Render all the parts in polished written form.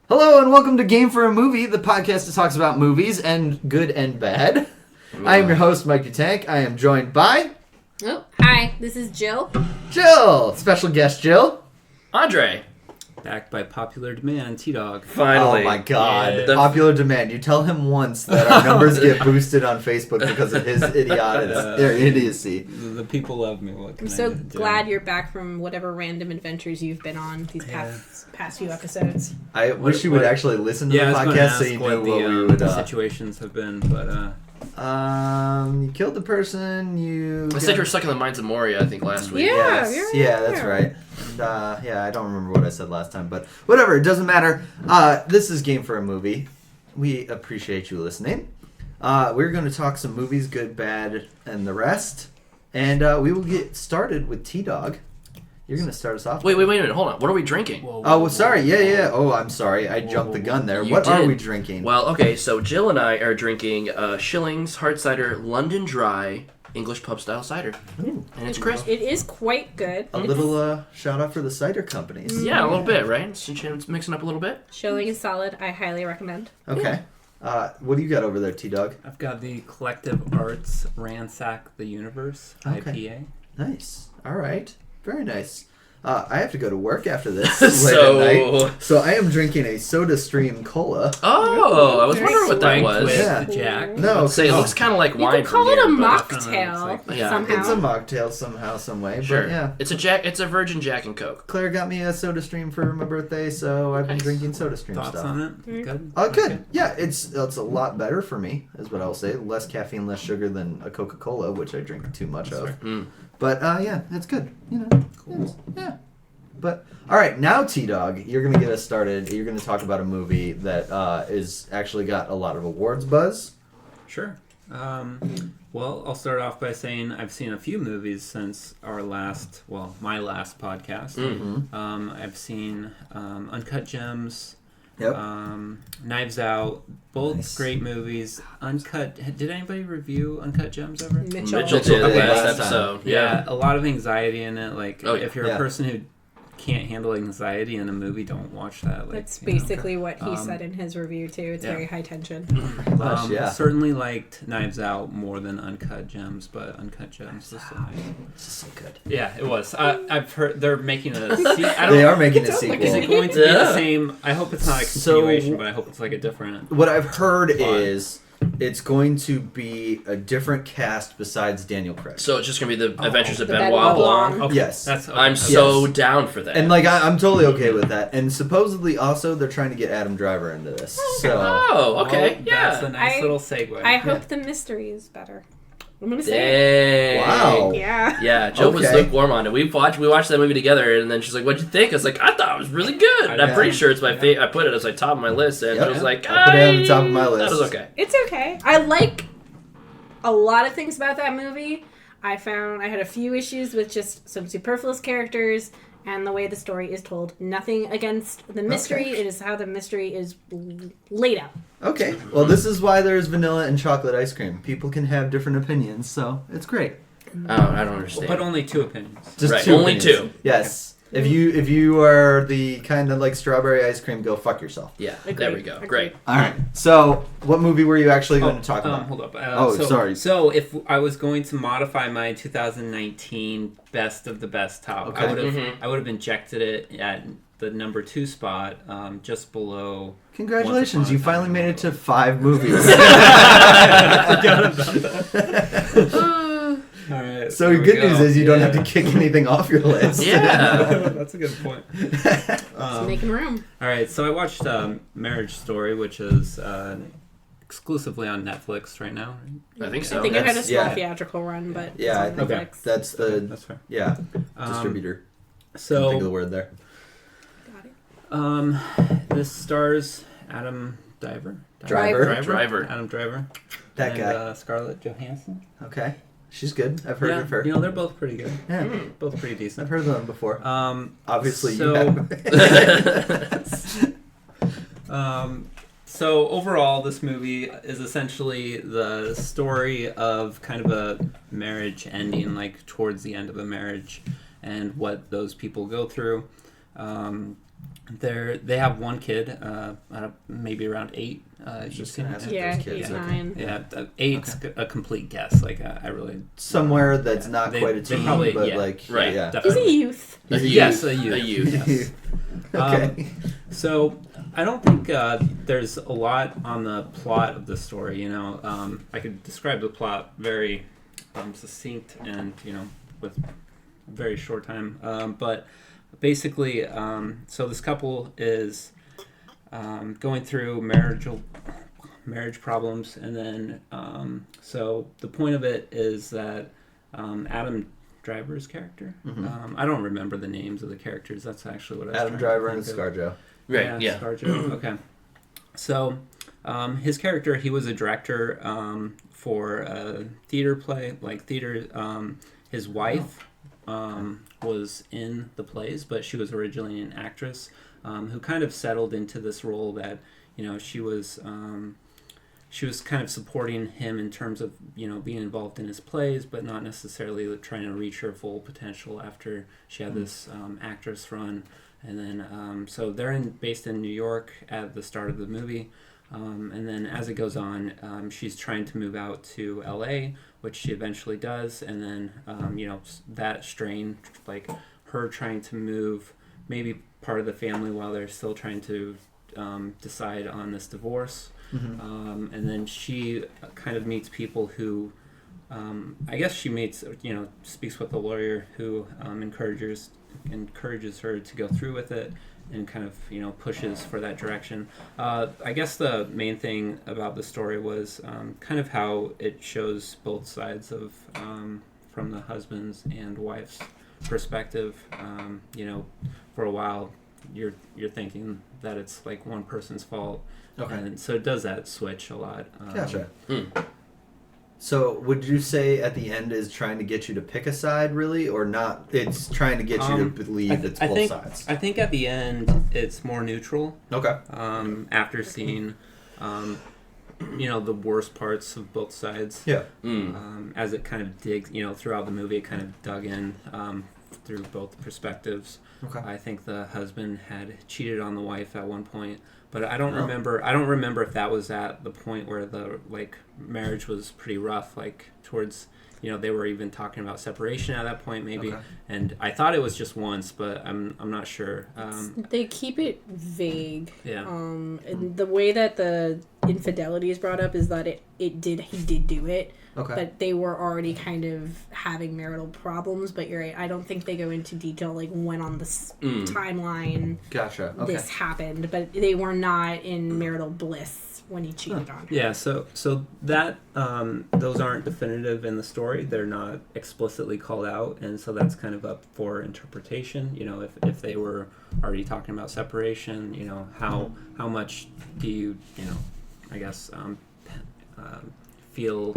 Hello and welcome to Game for a Movie, the podcast that talks about movies and good and bad. I am your host, Mike Dutank. I am joined by... Oh, hi, this is Jill. Jill! Special guest Jill. Andre. Backed by popular demand, T-Dawg. Finally. Oh my god. Yeah. Popular demand. You tell him once that our numbers get boosted on Facebook because of his idiocy. The people love me. What can I'm so I do? glad you're back from whatever random adventures you've been on these past few episodes. I wish you would actually listen to the podcast so you knew what we would... the situations have been, but... you killed the person, you... I said you were stuck in the Mines of Moria, I think, last week. Yeah, Yeah, that's right. And, I don't remember what I said last time, but whatever, it doesn't matter. This is Game for a Movie. We appreciate you listening. We're going to talk some movies, good, bad, and the rest. And we will get started with T-Dawg. You're going to start us off. Wait a minute, hold on. What are we drinking? Sorry, yeah. Oh, I'm sorry. I jumped the gun there. What are we drinking? Well, okay, so Jill and I are drinking Schilling's Hard Cider London Dry English Pub Style Cider. Ooh. And it's crisp. It is quite good. A little shout out for the cider companies. Yeah, a little bit, right? It's mixing up a little bit. Schilling is solid. I highly recommend. Okay. What do you got over there, T-Dawg? I've got the Collective Arts Ransack the Universe IPA. Nice. All right. Very nice. I have to go to work after this late at night. So I am drinking a SodaStream Cola. Oh, I was wondering what that was. With Yeah. Jack. No, I'd say it looks kind of like You wine could call from it a here, but- mocktail Yeah. somehow. it's a mocktail somehow, some way. Sure. But yeah. It's a virgin Jack and Coke. Claire got me a SodaStream for my birthday, so I've been Nice. drinking SodaStream Thoughts stuff. on it? Good? Good. Okay. Yeah, it's a lot better for me, is what I'll say. Less caffeine, less sugar than a Coca-Cola, which I drink too much of. Mm. But yeah, it's good. You know, yeah. But all right, now T-Dawg, you're gonna get us started. You're gonna talk about a movie that is actually got a lot of awards buzz. Sure. Well, I'll start off by saying I've seen a few movies since my last podcast. Mm. I've seen Uncut Gems, Yep. Knives Out, both Nice. great movies. Did anybody review Uncut Gems ever? Mitchell. Mitchell did did it last last time. episode. Yeah, a lot of anxiety in it. Like, Oh, yeah. if you're a person who can't handle anxiety in a movie, don't watch that. Like, That's basically what he said in his review too. It's yeah. very high tension. Gosh, yeah. Certainly liked Knives Out more than Uncut Gems, but Uncut Gems was still nice. It's just so good. Yeah, it was. I've heard they're making a. They are making a sequel. Is it going to be the same? I hope it's not a continuation, but I hope it's like a different. What I've heard is it's going to be a different cast besides Daniel Craig. So it's just going to be the Adventures of The Benoit Benoit Blanc. Blanc. Okay, Yes. that's. Okay. I'm so down for that. And like I'm totally okay with that. And supposedly also they're trying to get Adam Driver into this. So Oh, okay. Well, Yeah. That's a nice little segue. I hope the mystery is better. I'm gonna say Dang. Wow. it. Yeah. Yeah, Joe was Okay. lukewarm on it. We watched that movie together, and then she's like, "What'd you think?" I was like, "I thought it was really good." And I'm Yeah. pretty sure it's my favorite. I put it as like top of my list, and Yep. she was like, I put it on the top of my list. That was okay. It's okay. I like a lot of things about that movie. I had a few issues with just some superfluous characters and the way the story is told. Nothing against the mystery. Okay. It is how the mystery is laid out. okay. Well, this is why there's vanilla and chocolate ice cream. People can have different opinions, so it's great. Oh, I don't understand. But only two opinions. Just Right, two only opinions. two. Yes. If you are the kind of like strawberry ice cream, go fuck yourself. Yeah, Agreed. there we go. Agreed. Great. All right. So, what movie were you actually going to talk about? Hold up. Sorry. So, if I was going to modify my 2019 best of the best top, Okay. I would have injected it at the number 2 spot, just below. Congratulations, Once Upon a you Time finally in made it to Hollywood. 5 movies. All right. So your good news is you don't have to kick anything off your list. Yeah. That's a good point. It's making room. All right, so I watched Marriage Story, which is exclusively on Netflix right now. I think so. I think it had a small yeah. theatrical run, but Yeah, it's I on think Netflix. that's the That's fair. distributor. Can't think of So the word there. Got it. this stars Adam Driver. Driver. Adam Driver. That and, guy. Scarlett Johansson. Okay, she's good. I've heard of her. You know, they're both pretty good. Yeah, Both pretty I've decent. heard of them before. Obviously, so- you have. So overall, this movie is essentially the story of kind of a marriage ending, like towards the end of a marriage, and what those people go through. they have one kid, maybe around 8. Just gonna ask if Yeah, there's kids. 8, Okay. 9. Yeah, 8's a complete guess. Like I really Somewhere that's Yeah, not they- quite a they teen, probably- but yeah. like Right. yeah. He's definitely. a youth. A youth. Yes, a youth. A youth. Yes. Okay. So I don't think there's a lot on the plot of the story. I could describe the plot very succinct and with very short time. But basically, so this couple is going through marriage problems, and then so the point of it is that Adam Driver's character. I don't remember the names of the characters. That's actually what I was Adam trying Driver to and think of. ScarJo. Right. Yeah. ScarJo. Okay. So, his character, he was a director for a theater play, like theater. His wife was in the plays, but she was originally an actress who kind of settled into this role that she was kind of supporting him in terms of being involved in his plays, but not necessarily trying to reach her full potential after she had this actress run. And then so they're based in New York at the start of the movie, and then as it goes on, she's trying to move out to LA, which she eventually does, and then that strain, like her trying to move maybe part of the family while they're still trying to decide on this divorce. And then she kind of meets people who, I guess she meets, speaks with a lawyer who encourages her to go through with it and kind of, pushes for that direction. I guess the main thing about the story was kind of how it shows both sides of, from the husband's and wife's perspective. For a while, you're thinking that it's like one person's fault. Okay. And so it does that switch a lot. Gotcha. So would you say at the end is trying to get you to pick a side, really, or not? It's trying to get you to believe it's both sides. I think at the end it's more neutral. Okay. After seeing, the worst parts of both sides. Yeah. As it kind of digs, throughout the movie, it kind of dug in through both perspectives. Okay. I think the husband had cheated on the wife at one point, but I don't remember. I don't remember if that was at the point where the marriage was pretty rough, towards they were even talking about separation at that point maybe. Okay. And I thought it was just once, but I'm not sure. They keep it vague. Yeah. And the way that the infidelity is brought up is that he did do it. Okay. But they were already kind of having marital problems. But you're right. I don't think they go into detail when on this timeline Gotcha. Okay. this happened. But they were not in marital bliss when he cheated on her. Yeah, so that those aren't definitive in the story. They're not explicitly called out, and so that's kind of up for interpretation. If they were already talking about separation, how much do you I guess feel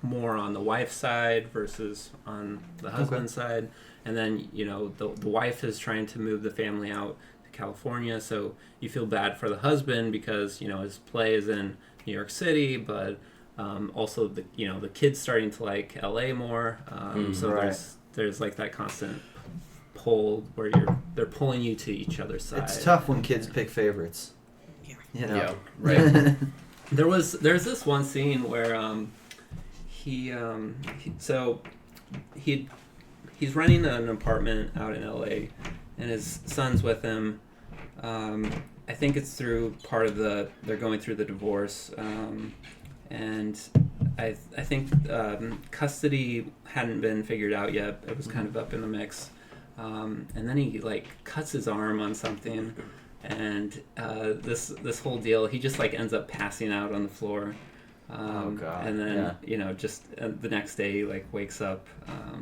more on the wife's side versus on the husband's side, and then the wife is trying to move the family out to California, so you feel bad for the husband because his play is in New York City, but also the kids starting to like LA more, so Right. there's like that constant pull where they're pulling you to each other's side. It's tough when kids pick favorites. Yeah. Yeah. Right. There's this one scene where he's renting an apartment out in LA, and his son's with him. I think it's through part of they're going through the divorce, and I think custody hadn't been figured out yet. It was kind of up in the mix, and then he cuts his arm on something, and this whole deal, he just ends up passing out on the floor. Oh God! And then just the next day he wakes up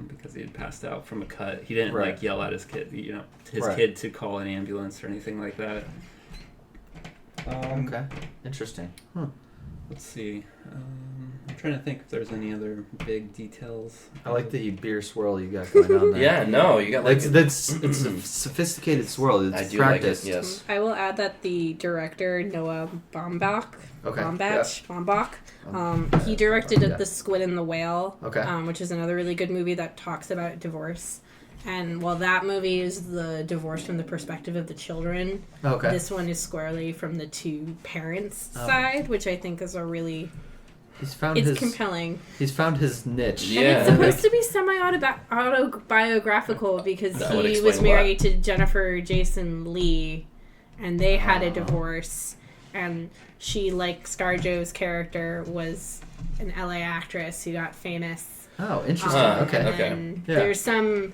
because he had passed out from a cut. He didn't yell at his kid, kid to call an ambulance or anything like that. Okay, interesting. Let's see. I'm trying to think if there's any other big details. I like the beer swirl you got going on there. Yeah. No, you got it's a sophisticated swirl. It's I do practiced. like it. Yes. I will add that the director, Noah Baumbach, he directed The Squid and the Whale, Okay. which is another really good movie that talks about divorce. And while that movie is the divorce from the perspective of the children, Okay. this one is squarely from the two parents' side, which I think is a really it's compelling. He's found his niche. Yeah. And it's supposed to be semi-autobiographical because That would he explain was married to Jennifer Jason Leigh, and they had a divorce. And she, like ScarJo's character, was an LA actress who got famous. Oh, interesting. Okay. And Yeah. there's some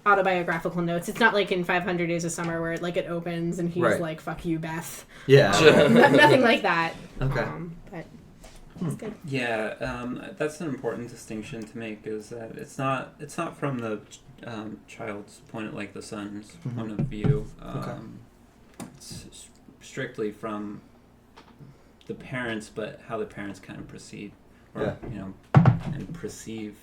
autobiographical notes. It's not like in 500 Days of Summer where it opens and he's Right. like, "Fuck you, Beth." Yeah. Nothing like that. Okay. But it's good. Yeah, that's an important distinction to make. Is that it's not from the child's point, like the son's point of view. It's strictly from the parents, but how the parents kind of proceed, or and perceive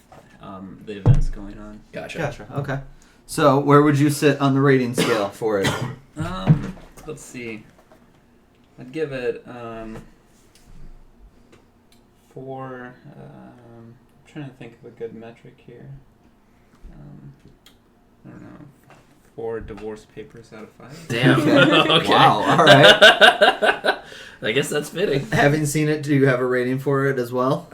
the events going on. Gotcha. Okay. So, where would you sit on the rating scale for it? Let's see. I'd give it 4. I'm trying to think of a good metric here. I don't know. 4 divorce papers out of 5. Damn. Okay. Wow. All right. I guess that's fitting. Having seen it, do you have a rating for it as well?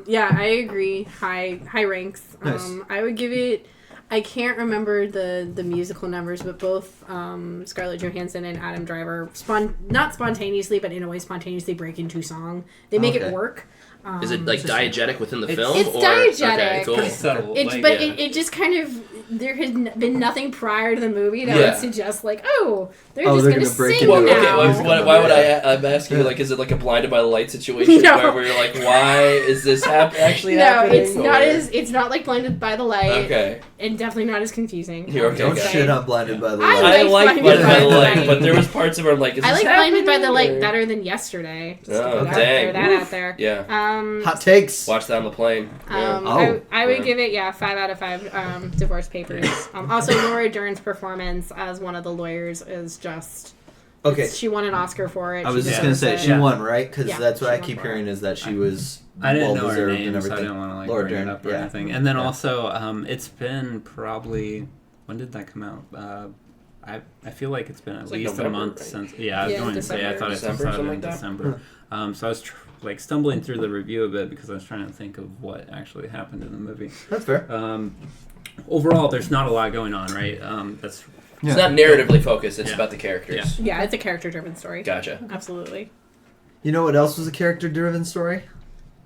Yeah, I agree. High ranks. Nice. I would give it. I can't remember the musical numbers, but both Scarlett Johansson and Adam Driver not spontaneously, but in a way spontaneously break into song. They make it work. Is it like diegetic within the film? It's diegetic. Okay, cool. Pretty subtle. It just kind of, there has been nothing prior to the movie that would suggest they're just they're going to gonna break sing into now. it. Okay, why would I'm asking you, like, is it like a blinded by the light situation No. where you're like, why is this actually No, happening? it's not like Blinded by the Light. Okay. And definitely not as confusing. You're okay, Don't guys. shit on Blinded by the I Light. I like Blinded by the Light, but there was parts of her like, is I this like Blinded by the happening, Light or- better than Yesterday. Just to Oh, throw dang. that out there. Yeah. Hot takes. Watch that on the plane. Oh. I would give it 5 out of 5 divorce papers. Also, Laura Dern's performance as one of the lawyers is just Okay. she won an Oscar for it. I was She just going to say, deserves she it. won, right? Because Yeah, that's what she I won keep for hearing is that she was I didn't know her well-deserved name, and so I everything. didn't want to Laura bring Dern, it up or yeah. anything. And then Yeah. also, it's been probably, when did that come out? I feel like it's been at like least November, a month right? since. Yeah, I was going to say I thought it December, started something in like that? December. So I was stumbling through the review a bit because I was trying to think of what actually happened in the movie. That's fair. Overall, there's not a lot going on, right? That's It's not narratively focused, it's Yeah. about the characters. Yeah, it's a character-driven story. Gotcha. Absolutely. You know what else was a character-driven story?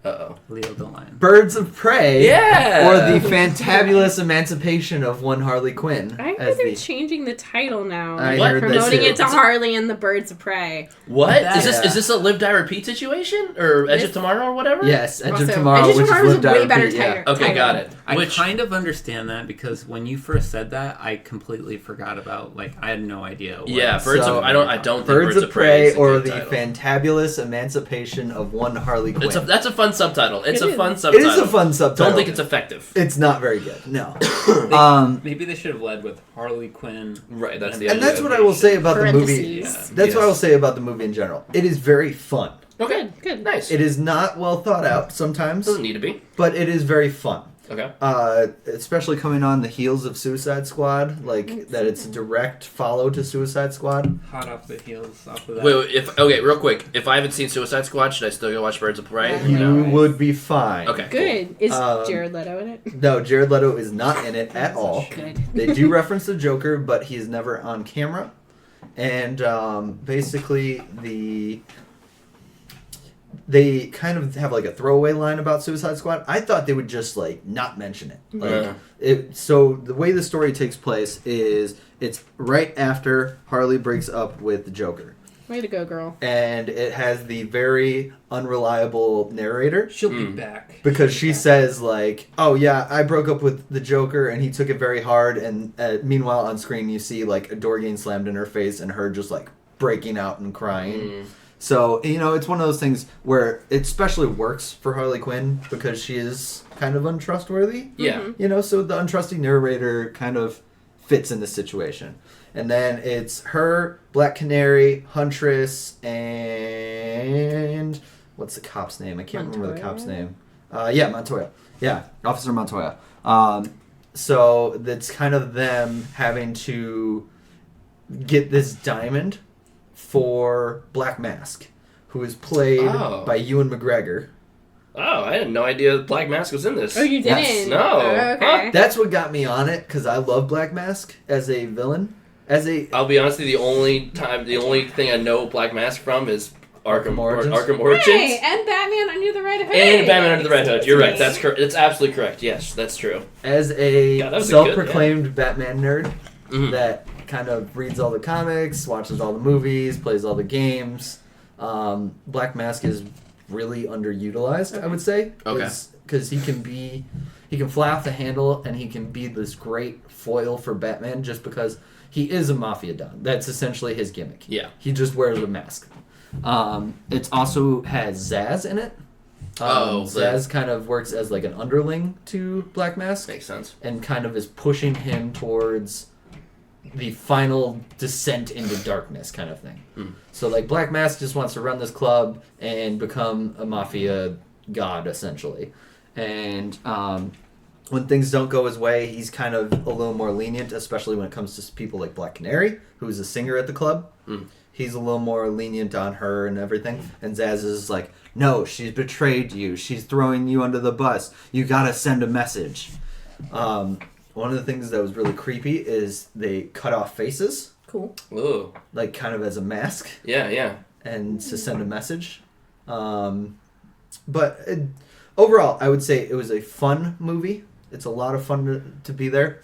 Uh-oh. Leo the Lion. Birds of Prey. Yeah! Or the Fantabulous Emancipation of one Harley Quinn. I heard they're changing the title now. I What? heard that Promoting too. it to Harley and the Birds of Prey. What? That- Is this a Live Die Repeat situation? Or Edge of Tomorrow or whatever? Yes, Edge of Also, Tomorrow, Edge of which is Tomorrow is Live a Die way better Repeat, yeah. title. Okay, got it. I Which, kind of understand that because when you first said that, I completely forgot about, I had no idea. What yeah, Birds So- of I don't think Birds of Prey is a or good the title. Fantabulous Emancipation of one Harley Quinn. That's a fun subtitle. It's It a is. fun subtitle. It is a fun subtitle. Don't think it's effective. It's not very good, no. Maybe they should have led with Harley Quinn. Right, that's the And idea. that's what I will say about the movie. Parentheses. That's what I will say about the movie in general. It is very fun. Okay, Good. nice. It is not well thought out sometimes, Doesn't need to be. but it is very fun. Okay. Especially coming on the heels of Suicide Squad, that it's a direct follow to Suicide Squad. Hot off the heels off of that. Wait, real quick. If I haven't seen Suicide Squad, should I still go watch Birds of Prey? You No. would be fine. Okay. Good. Is Um, Jared Leto in it? No, Jared Leto is not in it at all. Good. They do reference the Joker, but he is never on camera. And basically, they kind of have a throwaway line about Suicide Squad. I thought they would just not mention it. So the way the story takes place is it's right after Harley breaks up with the Joker. Way to go, girl. And it has the very unreliable narrator. She'll be back. Because she says, oh, yeah, I broke up with the Joker, and he took it very hard, and meanwhile, on screen, you see, a door getting slammed in her face, and her just, breaking out and crying. So, it's one of those things where it especially works for Harley Quinn, because she is kind of untrustworthy. Yeah. So the untrusting narrator kind of fits in this situation. And then it's her, Black Canary, Huntress, and... what's the cop's name? I can't remember the cop's name. Montoya. Yeah, Officer Montoya. So that's kind of them having to get this diamond for Black Mask, who is played by Ewan McGregor. Oh, I had no idea Black Mask was in this. Oh, you didn't? Yes. No. Oh, okay. Huh? That's what got me on it, because I love Black Mask as a villain. I'll be honest with you, the only thing I know Black Mask from is Arkham Origins. Hey, and Batman Under the Red Hood. And Batman Under the Red Hood. You're right. That's correct. It's absolutely correct. Yes, that's true. As a that was self-proclaimed Batman nerd Mhm. that kind of reads all the comics, watches all the movies, plays all the games, Black Mask is really underutilized, I would say. Okay. Because he can fly off the handle, and he can be this great foil for Batman just because he is a mafia don. That's essentially his gimmick. Yeah. He just wears a mask. It also has Zaz in it. Zaz kind of works as like an underling to Black Mask. Makes sense. And kind of is pushing him towards the final descent into darkness kind of thing. So like Black Mask just wants to run this club and become a mafia god essentially. And when things don't go his way, he's kind of a little more lenient, especially when it comes to people like Black Canary, who's a singer at the club. He's a little more lenient on her and everything. And Zaz is like, no, she's betrayed you. She's throwing you under the bus. You gotta send a message. One of the things that was really creepy is they cut off faces. Cool. Ooh. Like kind of as a mask. Yeah. And to send a message. But overall, I would say it was a fun movie. It's a lot of fun to be there.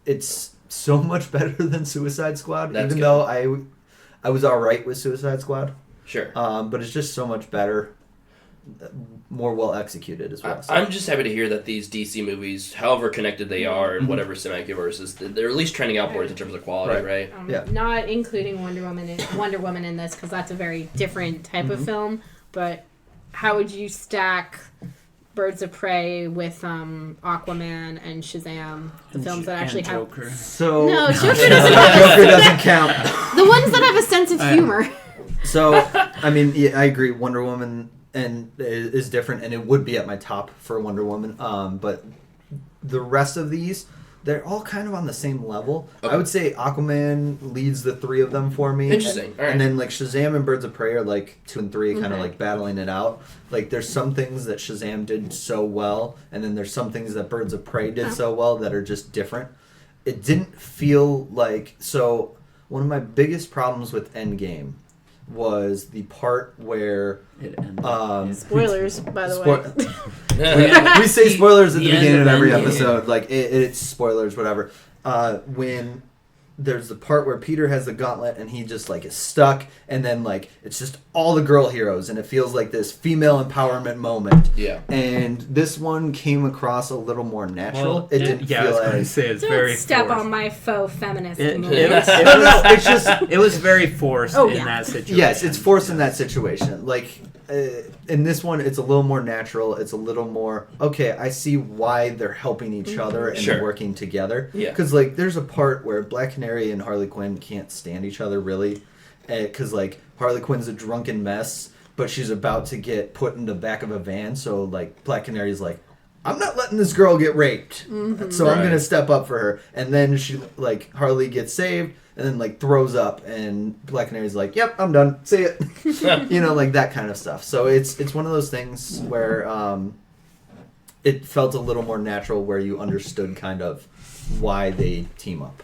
It's so much better than Suicide Squad, That's even good. though I was alright with Suicide Squad. Sure. But it's just so much better, more well executed as well. So. I'm just happy to hear that these DC movies, however connected they are in whatever cinematic universes, they're at least trending upwards in terms of quality, right? Yeah. Not including Wonder Woman in this, because that's a very different type of film. But how would you stack Birds of Prey with Aquaman and Shazam, the films that actually have... Joker. So No, Joker doesn't have Joker doesn't count. the ones that have a sense of humor. So, I mean, yeah, I agree. Wonder Woman is different, and it would be at my top for Wonder Woman. But the rest of these, they're all kind of on the same level. Okay. I would say Aquaman leads the three of them for me. Interesting. All right. And then like Shazam and Birds of Prey are like 2 and 3, kind of like battling it out. Like there's some things that Shazam did so well, and then there's some things that Birds of Prey did so well that are just different. It didn't feel like... So one of my biggest problems with Endgame was the part where It ended. Spoilers, by the way. we say spoilers at the The end beginning of of every Endgame. episode, like it's spoilers, whatever. When there's the part where Peter has the gauntlet and he just like is stuck, and then like it's just all the girl heroes, and it feels like this female empowerment moment. Yeah. And this one came across a little more natural. Well, it didn't yeah, I feel was going to as say it's Don't very step forced. on my faux feminist It, movie. it, was, it, no, was, it's just it was very forced Oh, in yeah. that situation. yes, it's forced in that situation. Like in this one, it's a little more natural. It's a little more okay. I see why they're helping each other and Sure. working together. Yeah. Because like there's a part where Black Canary and Harley Quinn can't stand each other really, because like Harley Quinn's a drunken mess, but she's about to get put in the back of a van. So like Black Canary's like, I'm not letting this girl get raped, so I'm Right. gonna step up for her. And then she like Harley gets saved. And then like throws up, and Black Canary's like, "Yep, I'm done. See it." You know, like that kind of stuff. So it's one of those things where it felt a little more natural, where you understood kind of why they team up.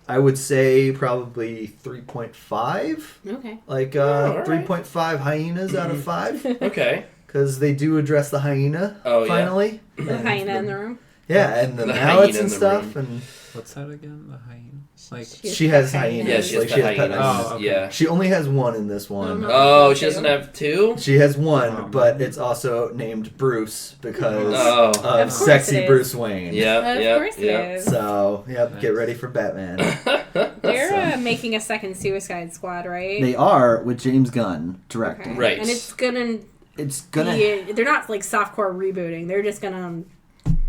I would say probably 3.5, Okay. like all right. 3.5 hyenas out of 5, Okay. because they do address the hyena finally. The hyena in the room. Yeah, and the The mallets hyena in and the stuff, room. and What's that again? The hyena? Like, she has hyenas. hyenas. Yeah, she has like the she has pet hyenas. hyenas. Oh, okay. Yeah. She only has one in this one. Oh, she doesn't have two? She has one, Oh, but it's also named Bruce because Oh. Of of course sexy it is. Bruce Wayne. Yeah, Of course yeah. it is. So, yep, get ready for Batman. They're making a second Suicide Squad, right? They are with James Gunn directing. Okay. Right. And it's gonna It's gonna. be, they're not like softcore rebooting. They're just gonna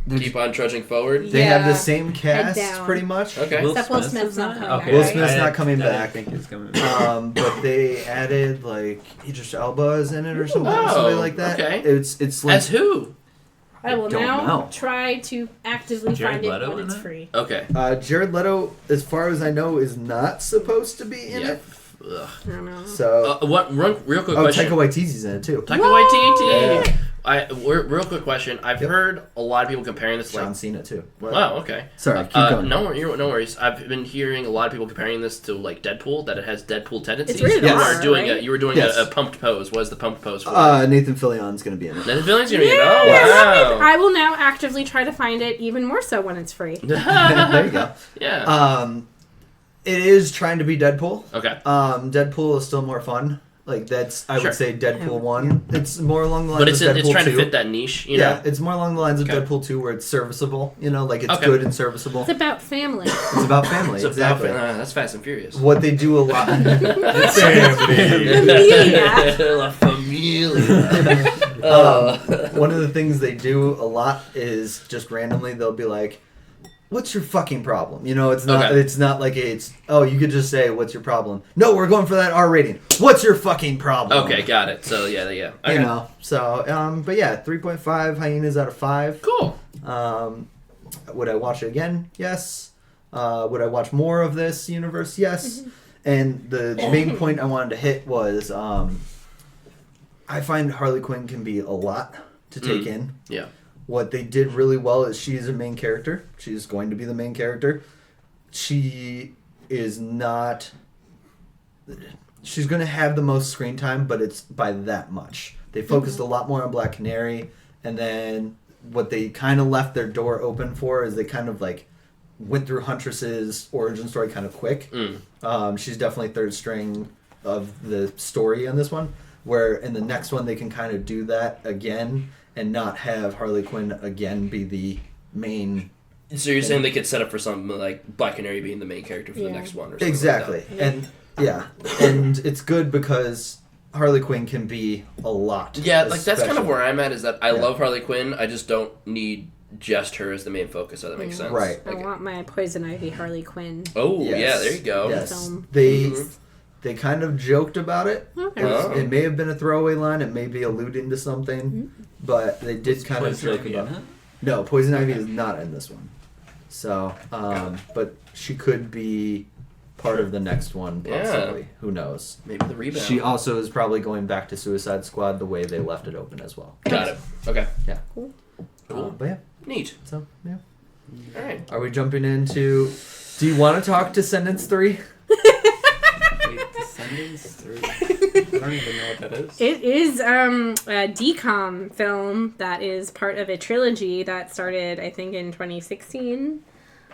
Keep on trudging forward. They have the Yeah. same cast down. pretty much. Okay. Except Will Smith Smith's is not in it? coming Okay. back, Will Smith's right? not coming I back. think he's coming back. But they added like Idris Elba is in it or something, Oh, something like that. okay. It's like As who? I will don't now know. try to actively Jared find it Leto when in it's it? free. Okay. Jared Leto, as far as I know, is not supposed to be in Yeah. it. Ugh. I don't know. So, Real quick oh, question. Taika Waititi's in it too. Taika What? Waititi. Real quick question. I've heard a lot of people comparing this. John Cena too. What? Wow. Okay. Sorry, keep going. No worries. I've been hearing a lot of people comparing this to like Deadpool, that it has Deadpool tendencies. It's rated You R, were doing right? you were doing Yes. a pumped pose. What is the pumped pose for? Nathan Fillion's gonna be in it. Nathan Fillion's gonna be in it. Yes! Oh wow. I will now actively try to find it even more so when it's free. There you go. Yeah. It is trying to be Deadpool. Okay. Deadpool is still more fun. Like that's I Sure. would say Deadpool 1. It's more along the lines But it's of Deadpool trying 2. to fit that niche, you Yeah, know. it's more along the lines of Okay. Deadpool 2 where it's serviceable, like it's Okay. good and serviceable. It's about family. It's about family, It's exactly. that's Fast and Furious. What they do a lot. Familia. La Familia. One of the things they do a lot is just randomly they'll be like, "What's your fucking problem?" It's not. Okay. It's not like you could just say, "What's your problem?" No, we're going for that R rating. What's your fucking problem? Okay, got it. So yeah. Okay. So but yeah, 3.5 hyenas out of 5. Cool. Would I watch it again? Yes. Would I watch more of this universe? Yes. And the main point I wanted to hit was I find Harley Quinn can be a lot to take in. Yeah. What they did really well is she's a main character. She's going to be the main character. She is not... She's going to have the most screen time, but it's by that much. They focused a lot more on Black Canary, and then what they kind of left their door open for is they kind of like went through Huntress's origin story kind of quick. She's definitely third string of the story in this one, where in the next one they can kind of do that again and not have Harley Quinn again be the main. So you're saying they could set up for something like Black Canary being the main character for the next one, or something Exactly, like that. and it's good because Harley Quinn can be a lot. Yeah, like that's kind of especially- where I'm at. Is that I love Harley Quinn. I just don't need just her as the main focus. So that makes sense. Right. I want my Poison Ivy Harley Quinn. Oh Yes. yeah, there you go. Yes, Film. they kind of joked about it. Okay. Oh. It may have been a throwaway line. It may be alluding to something, but they did kind of Poison joke Ivy about in it. it? No, Poison Ivy is not in this one. So, but she could be part of the next one, possibly. Yeah. Who knows? Maybe the rebound. She also is probably going back to Suicide Squad the way they left it open as well. Got it. Okay. Yeah. Cool. But yeah, Neat. so yeah. All right. Are we jumping into? Do you want to talk Descendants 3? Wait, Descendants 3? I don't even know what that is. It is a DCOM film that is part of a trilogy that started, I think, in 2016.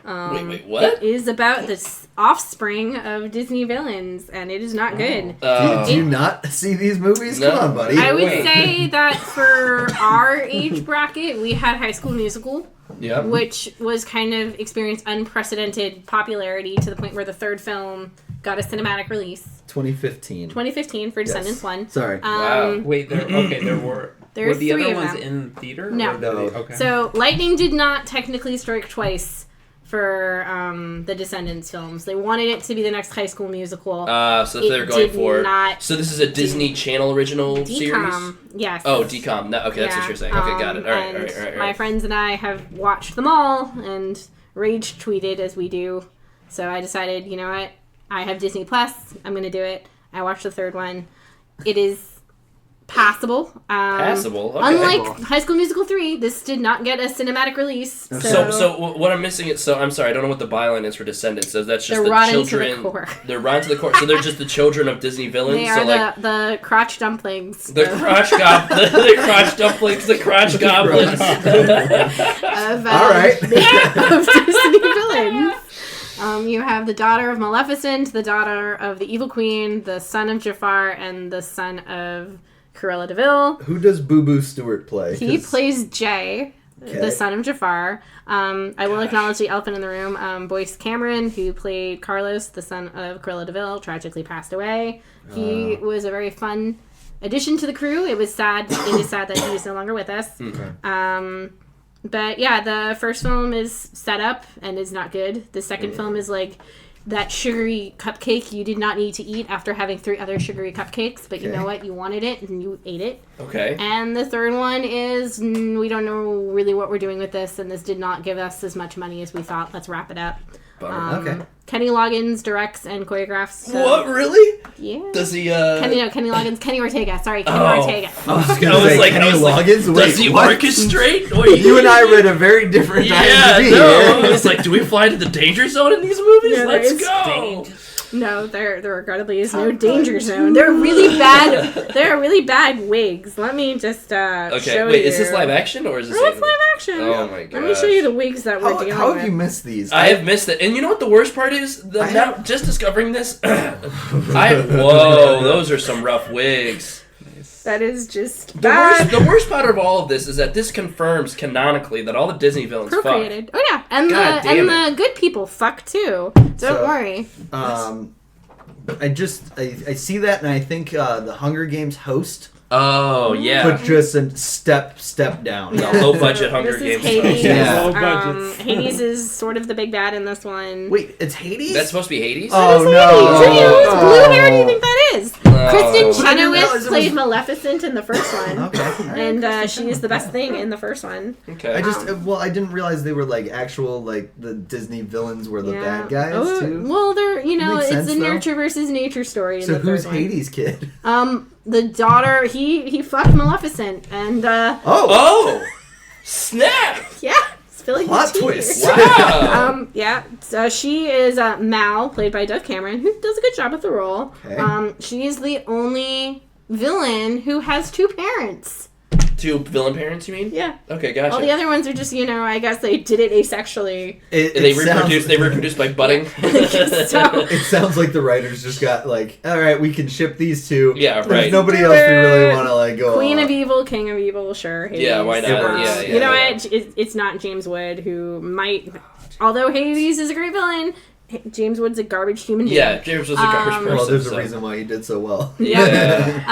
Wait, what? It is about the offspring of Disney villains, and it is not good. Do you not see these movies? No. Come on, buddy. I would Wait. say that for our age bracket, we had High School Musical, Yeah. which was kind of experienced unprecedented popularity to the point where the third film got a cinematic release. 2015. 2015 for Descendants 1. Sorry. Wow. Wait, there were. There were are the three other of ones them. in theater? No. Or did they- No. Okay. So, lightning did not technically strike twice for the Descendants films. They wanted it to be the next High School Musical. So they're It going did for. not So this is a Disney Channel original series. DCOM, yes. Oh, DCOM. No, okay, that's what Yeah, you're saying. Okay, got it. All right, and all right, all right. My friends and I have watched them all and rage tweeted as we do. So I decided, you know what? I have Disney Plus. I'm going to do it. I watched the third one. It is passable. Passable. Okay. Unlike High School Musical 3, this did not get a cinematic release. So what I'm missing is I'm sorry, I don't know what the byline is for Descendants. So that's just They're the rotten to the children. core. They're rotten to the core. So they're just the children of Disney villains. They so are like the crotch dumplings. the crotch the crotch dumplings, the crotch goblins. Of, All right. of Disney villains. You have the daughter of Maleficent, the daughter of the Evil Queen, the son of Jafar, and the son of Cruella de Vil. Who does Boo Boo Stewart play? He 'Cause- plays Jay, Okay. the son of Jafar. I will acknowledge the elephant in the room. Boyce Cameron, who played Carlos, the son of Cruella de Vil, tragically passed away. He was a very fun addition to the crew. It is sad that he is no longer with us. But yeah, the first film is set up and is not good. The second film is like that sugary cupcake you did not need to eat after having 3 other sugary cupcakes, but you know what? You wanted it and you ate it. Okay. And the third one is we don't know really what we're doing with this, and this did not give us as much money as we thought. Let's wrap it up. Okay. Kenny Loggins directs and choreographs. So, What, really? Yeah. Does he, Kenny Loggins. Kenny Ortega. Sorry, Kenny Ortega. I was Kenny Loggins? Does he orchestrate? Wait, You and I read a very different IMDb. no. I was like, do we fly to the danger zone in these movies? Yeah, Let's there is go. No, there regrettably is no danger zone. They're really bad. They're really bad wigs. Let me just show you. Okay, wait, is this live action or is this? It's live action. Oh my god. Let me show you the wigs that we're dealing How with. have you missed these? I have missed it, and you know what the worst part is? Now, just discovering this. Whoa, those are some rough wigs. That is just bad. The worst part of all of this is that this confirms canonically that all the Disney villains fuck. Procreated. Oh yeah, and God damn the good people fuck too. Don't worry. I see that and I think the Hunger Games host Oh yeah. put just a step down. The low budget Hunger This is Games. Hades. Yeah. Low budgets. Hades is sort of the big bad in this one. Wait, it's Hades? That's supposed to be Hades. Oh, Who's no. Hades? Whose blue hair do you think that is? Kristen I didn't realize Chenoweth it played was- Maleficent in the first one. Okay. And she is the best thing in the first one. Okay. I didn't realize they were like actual the Disney villains were the bad guys too. Well, they're Makes it's sense, a though. nurture versus nature story. In So the who's third one. Hades' kid? The daughter. He fucked Maleficent, and Oh! Snap! yeah, spilling Plot the tea twist. here. Wow. Yeah. So she is Mal, played by Dove Cameron, who does a good job with the role. Okay. She is the only villain who has 2 parents. 2 villain parents, you mean? Yeah. Okay, gotcha. All the other ones are just, I guess they did it asexually. They reproduce by budding. So, It sounds like the writers just got like, all right, we can ship these 2. Yeah, There's right. nobody else we really want to go. Queen on. of Evil, King of Evil, sure. Hades. Yeah, why not? Yeah, You know yeah. what? It's not James Wood, who might... Although Hades is a great villain, James Wood's a garbage human being. Yeah, James was a garbage person. Well, there's a so. reason why he did so well. Yeah.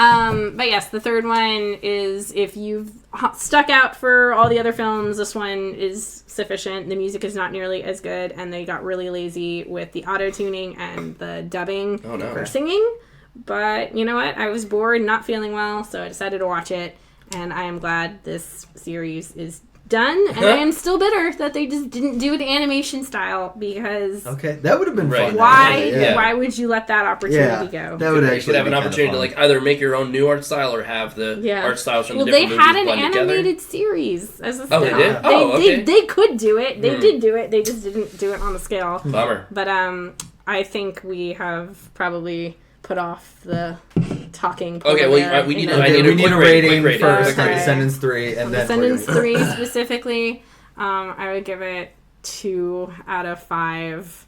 But yes, the third one is, if you've stuck out for all the other films, this one is sufficient. The music is not nearly as good, and they got really lazy with the auto-tuning and the dubbing for singing. But you know what? I was bored, not feeling well, so I decided to watch it, and I am glad this series is done, and I am still bitter that they just didn't do it animation style, because Okay, that would have been fun. why actually, why would you let that opportunity go? That would You actually should have an be kinda opportunity to fun. like either make your own new art style or have the art styles from the different they movies had an blend animated together. series as a Oh, they spin-off. did? Oh, okay. They could do it. They did do it. They just didn't do it on the scale. Bummer. But I think we have probably put off the talking. Okay, polar well, bear, we need you to- know. I need we need a rating quick rating. first Okay. on Descendants 3, and then Descendants we're 3 specifically, I would give it 2 out of 5.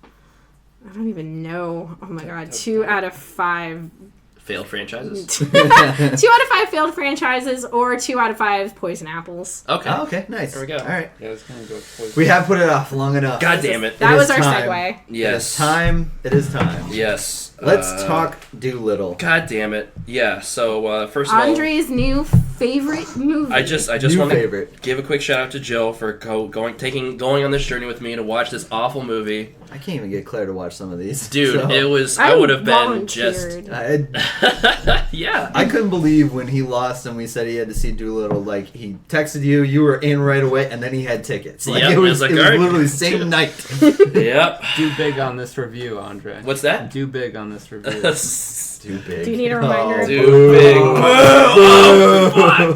I don't even know. Oh my god, 2 out of 5. Failed franchises. 2 out of 5 failed franchises, or 2 out of 5 poison apples. Okay. Oh, okay, nice. There we go. All right, Yeah, it's gonna go poison. we have put it off long enough. God damn it. That It was is our time. segue. Yes. It is time. Yes. Let's talk Doolittle. God damn it. Yeah. So first of all, Andre's new favorite movie. I just New want to favorite. give a quick shout out to Jill for going on this journey with me to watch this awful movie. I can't even get Claire to watch some of these. Dude, so- it was I would have been just volunteered. yeah. I couldn't believe when he lost and we said he had to see Doolittle. Like, he texted you were in right away, and then he had tickets. Like, Yep, it was, like, it was all right. literally the same night. Yep. Do big on this review, Andre. What's that? Do big on this review. Too big. Do you need a reminder? Too boo. big.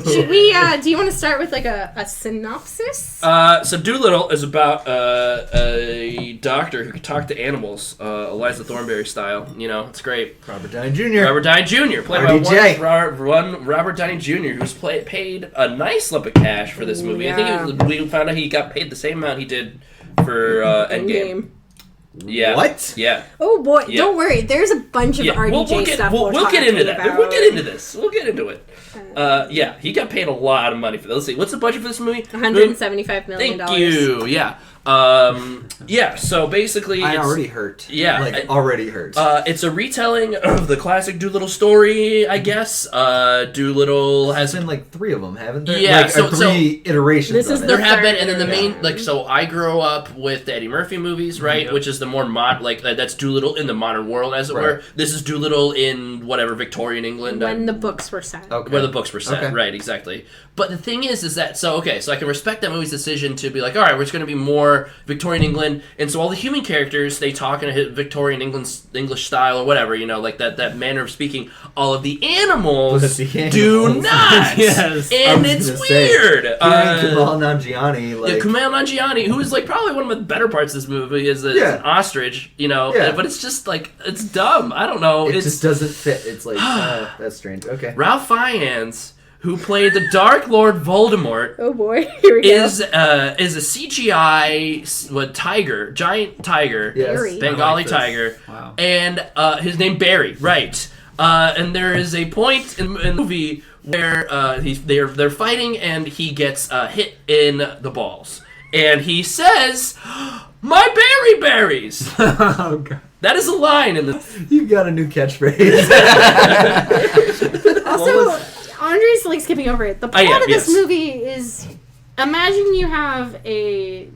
Should we? Do you want to start with like a synopsis? So Doolittle is about a doctor who can talk to animals, Eliza Thornberry style. You know, it's great. Robert Downey Jr. Robert Downey Jr. played RDJ. by one Robert Downey Jr. who's paid a nice lump of cash for this movie. I think we found out he got paid the same amount he did for Endgame. Yeah. What? Yeah. Oh boy! Yeah. Don't worry. There's a bunch of RDJ stuff. We'll talk get into that. about. We'll get into this. We'll get into it. Yeah, he got paid a lot of money for this. Let's see, what's the budget for this movie? $175 million. Thank you. Yeah. Yeah. So basically, I already hurt. Yeah, already hurt. It's a retelling of the classic Doolittle story, I guess. Doolittle has been like 3 of them, haven't there? Yeah, like, so 3 iterations. This is there have been, third. and then the main So I grew up with the Eddie Murphy movies, right? Which is the more that's Doolittle in the modern world, as it were. This is Doolittle in whatever Victorian England when the books were set. Okay. Where the books were set, right? Exactly. But the thing is that so I can respect that movie's decision to be like, all right, we're just going to be more Victorian England, and so all the human characters, they talk in a Victorian English style or whatever, like that manner of speaking. All of the animals do not. Yes, and it's weird. Kumail Nanjiani, Kumail Nanjiani, who is like probably one of the better parts of this movie, is an ostrich, but it's just like it's dumb. I don't know. It just doesn't fit. It's like that's strange. Okay. Ralph Fiennes, who played the Dark Lord Voldemort, oh boy, here we go. is a CGI giant tiger, Bengali tiger, wow. And his name Barry, right? And there is a point in the movie where they're fighting, and he gets hit in the balls, and he says, "My berry berries." Oh god. That is a line in the. You got a new catchphrase. Also, Andre's like skipping over it. The plot of this movie is: imagine you have a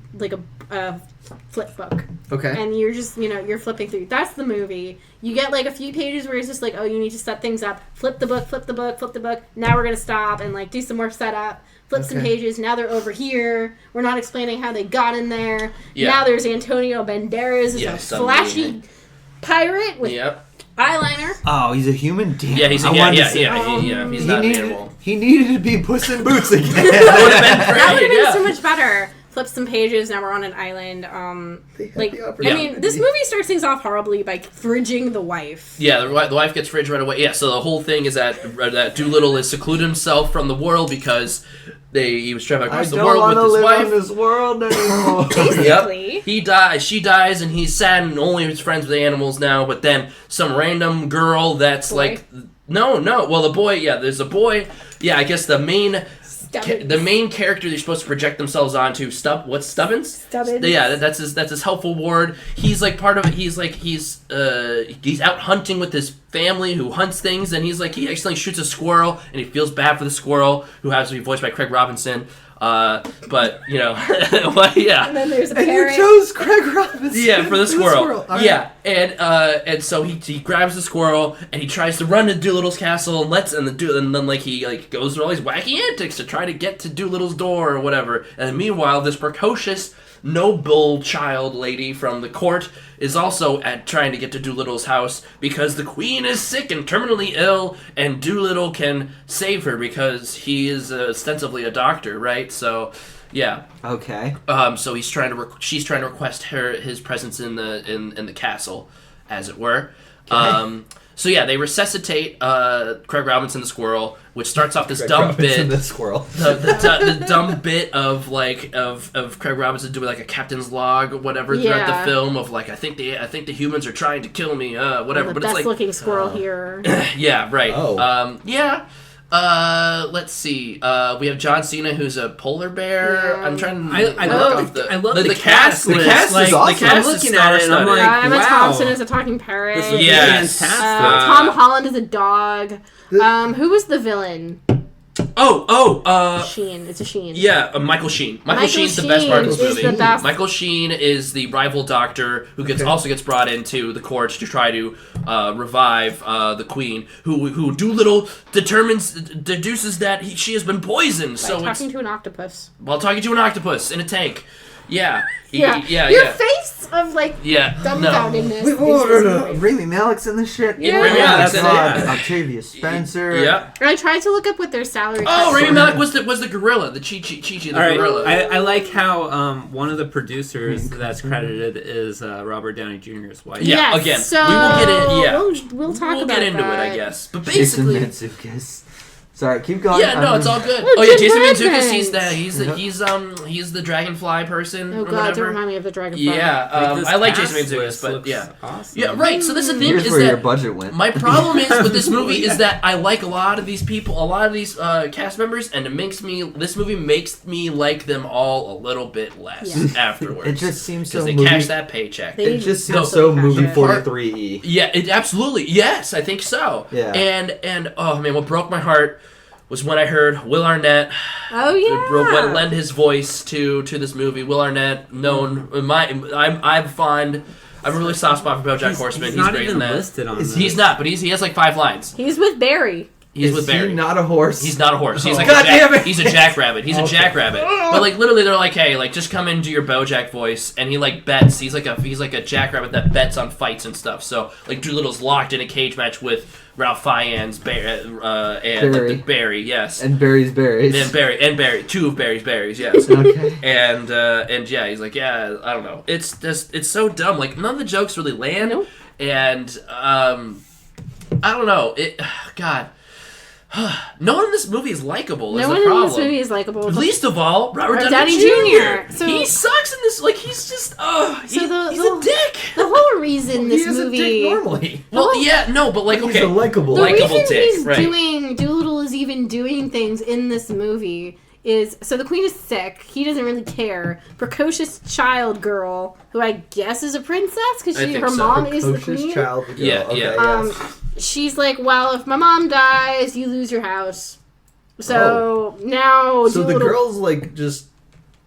flip book. Okay. And you're just, you're flipping through. That's the movie. You get like a few pages where it's just like, oh, you need to set things up. Flip the book, flip the book, flip the book. Now we're going to stop and like do some more setup. Flip some pages. Now they're over here. We're not explaining how they got in there. Yeah. Now there's Antonio Banderas as a flashy pirate with eyeliner. Oh, he's a human? Damn. Yeah, he's not an animal. He needed to be Puss in Boots again. That would have been so much better. Flip some pages. Now we're on an island. This movie starts things off horribly by fridging the wife. Yeah, the wife gets fridged right away. Yeah, so the whole thing is that Doolittle has secluded himself from the world because he was traveling across the world with his wife. I don't want to live in this world anymore. Basically. Yep. He dies. She dies, and he's sad and only is friends with the animals now. But then some random girl that's like, no. Well, the boy. Yeah, there's a boy. Yeah, I guess the main character they're supposed to project themselves onto, Stubbins? Stubbins. Yeah, that's his helpful ward. He's like part of it. He's out hunting with his family who hunts things, and he accidentally shoots a squirrel, and he feels bad for the squirrel, who has to be voiced by Craig Robinson. But well, yeah. And then there's a parent. parent. And you chose Craig Robinson. Yeah, for the squirrel. Right. Yeah, and so he grabs the squirrel and he tries to run to Doolittle's castle and then he goes through all these wacky antics to try to get to Doolittle's door or whatever. And meanwhile, this precocious noble child lady from the court is also trying to get to Doolittle's house because the queen is sick and terminally ill, and Doolittle can save her because he is ostensibly a doctor, right? So, yeah. Okay. So she's trying to request his presence in the castle, as it were. Okay. So yeah, they resuscitate Craig Robinson the squirrel, which starts off this dumb bit. The squirrel. The dumb bit of Craig Robinson doing like a captain's log or whatever throughout the film of like I think the humans are trying to kill me, whatever. The but it's best looking squirrel here. Yeah, right. Oh. Yeah. Let's see. We have John Cena, who's a polar bear. Yeah. I'm trying to. I love the cast. The cast is awesome. The cast I'm is looking at it and I'm like, Emma wow. Thompson is a talking parrot. This is Yes. fantastic. Tom Holland is a dog. Who was the villain? Sheen. It's a Sheen. Yeah, Michael Sheen. Michael Sheen's the best part of this movie. The best. Michael Sheen is the rival doctor who also gets brought into the court to try to revive the queen, who Doolittle deduces that she has been poisoned. Talking to an octopus. While talking to an octopus in a tank. Yeah. Your face of dumbfoundedness. We've ordered Rami Malek's in the shit. Yeah. Rami Malek's in it. Octavia Spencer. Yeah. I tried to look up what their salary. Rami Malek was the gorilla, the Chi-Chi, the gorilla. I like how one of the producers that's credited is Robert Downey Jr.'s wife. Yeah, yes, again, so we will get in. Yeah, we'll talk about get into that. it, I guess. But Jason basically, Mantzoukas. Sorry, keep going. Yeah, no, it's all good. Oh, Oh yeah, Jim Jason Mantzoukas, Redmond. he's the dragonfly person. Oh or god, whatever. don't remind me of the dragonfly. Yeah, This I like cast Jason Mantzoukas, list but looks yeah. awesome. Yeah, right. So that's the thing Here's is where your that budget went. my problem is with this movie is that I like a lot of these people, a lot of these cast members, and this movie makes me like them all a little bit less afterwards. It just seems so because they movie. cash that paycheck. They- It just No, seems so so movie passionate. 43E. Yeah, it absolutely. Yes, I think so. Yeah. And oh man, what broke my heart was when I heard Will Arnett Oh yeah. lend his voice to this movie. Will Arnett, known I'm fond. I have a really soft spot for BoJack Horseman. He's He's not great even in that. listed on Is this. He's not, but he has like 5 lines. He's with Barry. He's Is with Barry. he not a horse? He's not a horse. He's like God damn it! He's a jackrabbit. He's a Okay. jackrabbit. But like literally, they're like, hey, like just come and do your BoJack voice, and he like bets. He's like a jackrabbit that bets on fights and stuff. So like Doolittle's locked in a cage match with Ralph Fiennes, and Barry. Barry, yes, And Barry's berries. and Barry, 2 of Barry's berries, yes. Okay. And yeah, he's like, yeah, I don't know. It's just it's so dumb. Like none of the jokes really land, Nope. and I don't know. God. No one in this movie is likable. No is one the in problem. this movie is likable. Least of all, Robert Robert Downey Downey Jr. Jr. So- He sucks in this. Like he's just, he's a dick. The whole reason this he is a movie. dick normally. Well, yeah, no, but like, He's okay, a likable. The Likeable reason dick, he's right. doing Doolittle is even doing things in this movie is so the queen is sick. He doesn't really care. Precocious child girl, who I guess is a princess because I think her so. mom is the Precocious queen. child. Girl. Yeah, okay, yeah. yes. She's like, well, if my mom dies, you lose your house. So now So the Doolittle- girl's like, just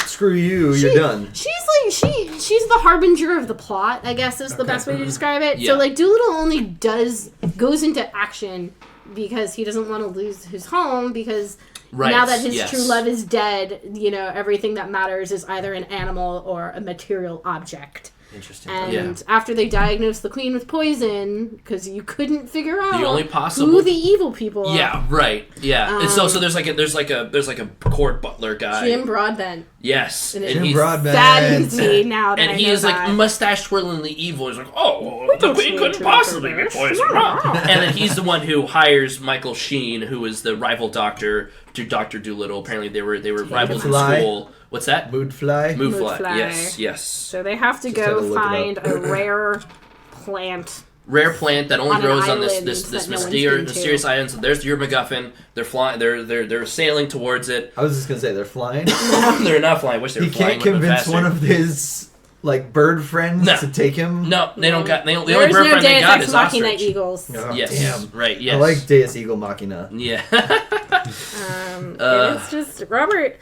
screw you, She- you're done. She's like she's the harbinger of the plot, I guess is the best way to describe it. Yeah. So like Doolittle only goes into action because he doesn't want to lose his home because Right, now that his yes. true love is dead, everything that matters is either an animal or a material object. Interesting. And after they diagnosed the queen with poison, because you couldn't figure out The only possible- who the evil people are. Yeah, right. Yeah, and so there's like a court butler guy. Jim Broadbent. Yes, And and Jim he's Broadbent. Saddens me now that and I he know is like that. mustache twirlingly evil. He's like, oh, the don't queen see couldn't it, possibly be it's poisoned. not. And then he's the one who hires Michael Sheen, who is the rival doctor to Dr. Doolittle. Apparently, they were rivals in Fly. school. What's that? Mood fly. Moonfly. Moonfly. Yes. So they have to Just had to go look it find up. a rare plant. Rare plant that only On an grows on this island this that no one's mysterious, been to. mysterious island. So there's your MacGuffin. They're flying. They're sailing towards it. I was just gonna say they're flying. They're not flying. I wish they were He flying. can't a little bit convince faster. one of his like bird friends No. to take him. No, they don't got. The only There's bird no friend they Deus got Ex is Machina ostrich. Eagles. Oh, Yes. damn. Right. Yes. I like Deus Eagle Machina. Yeah. It's just Robert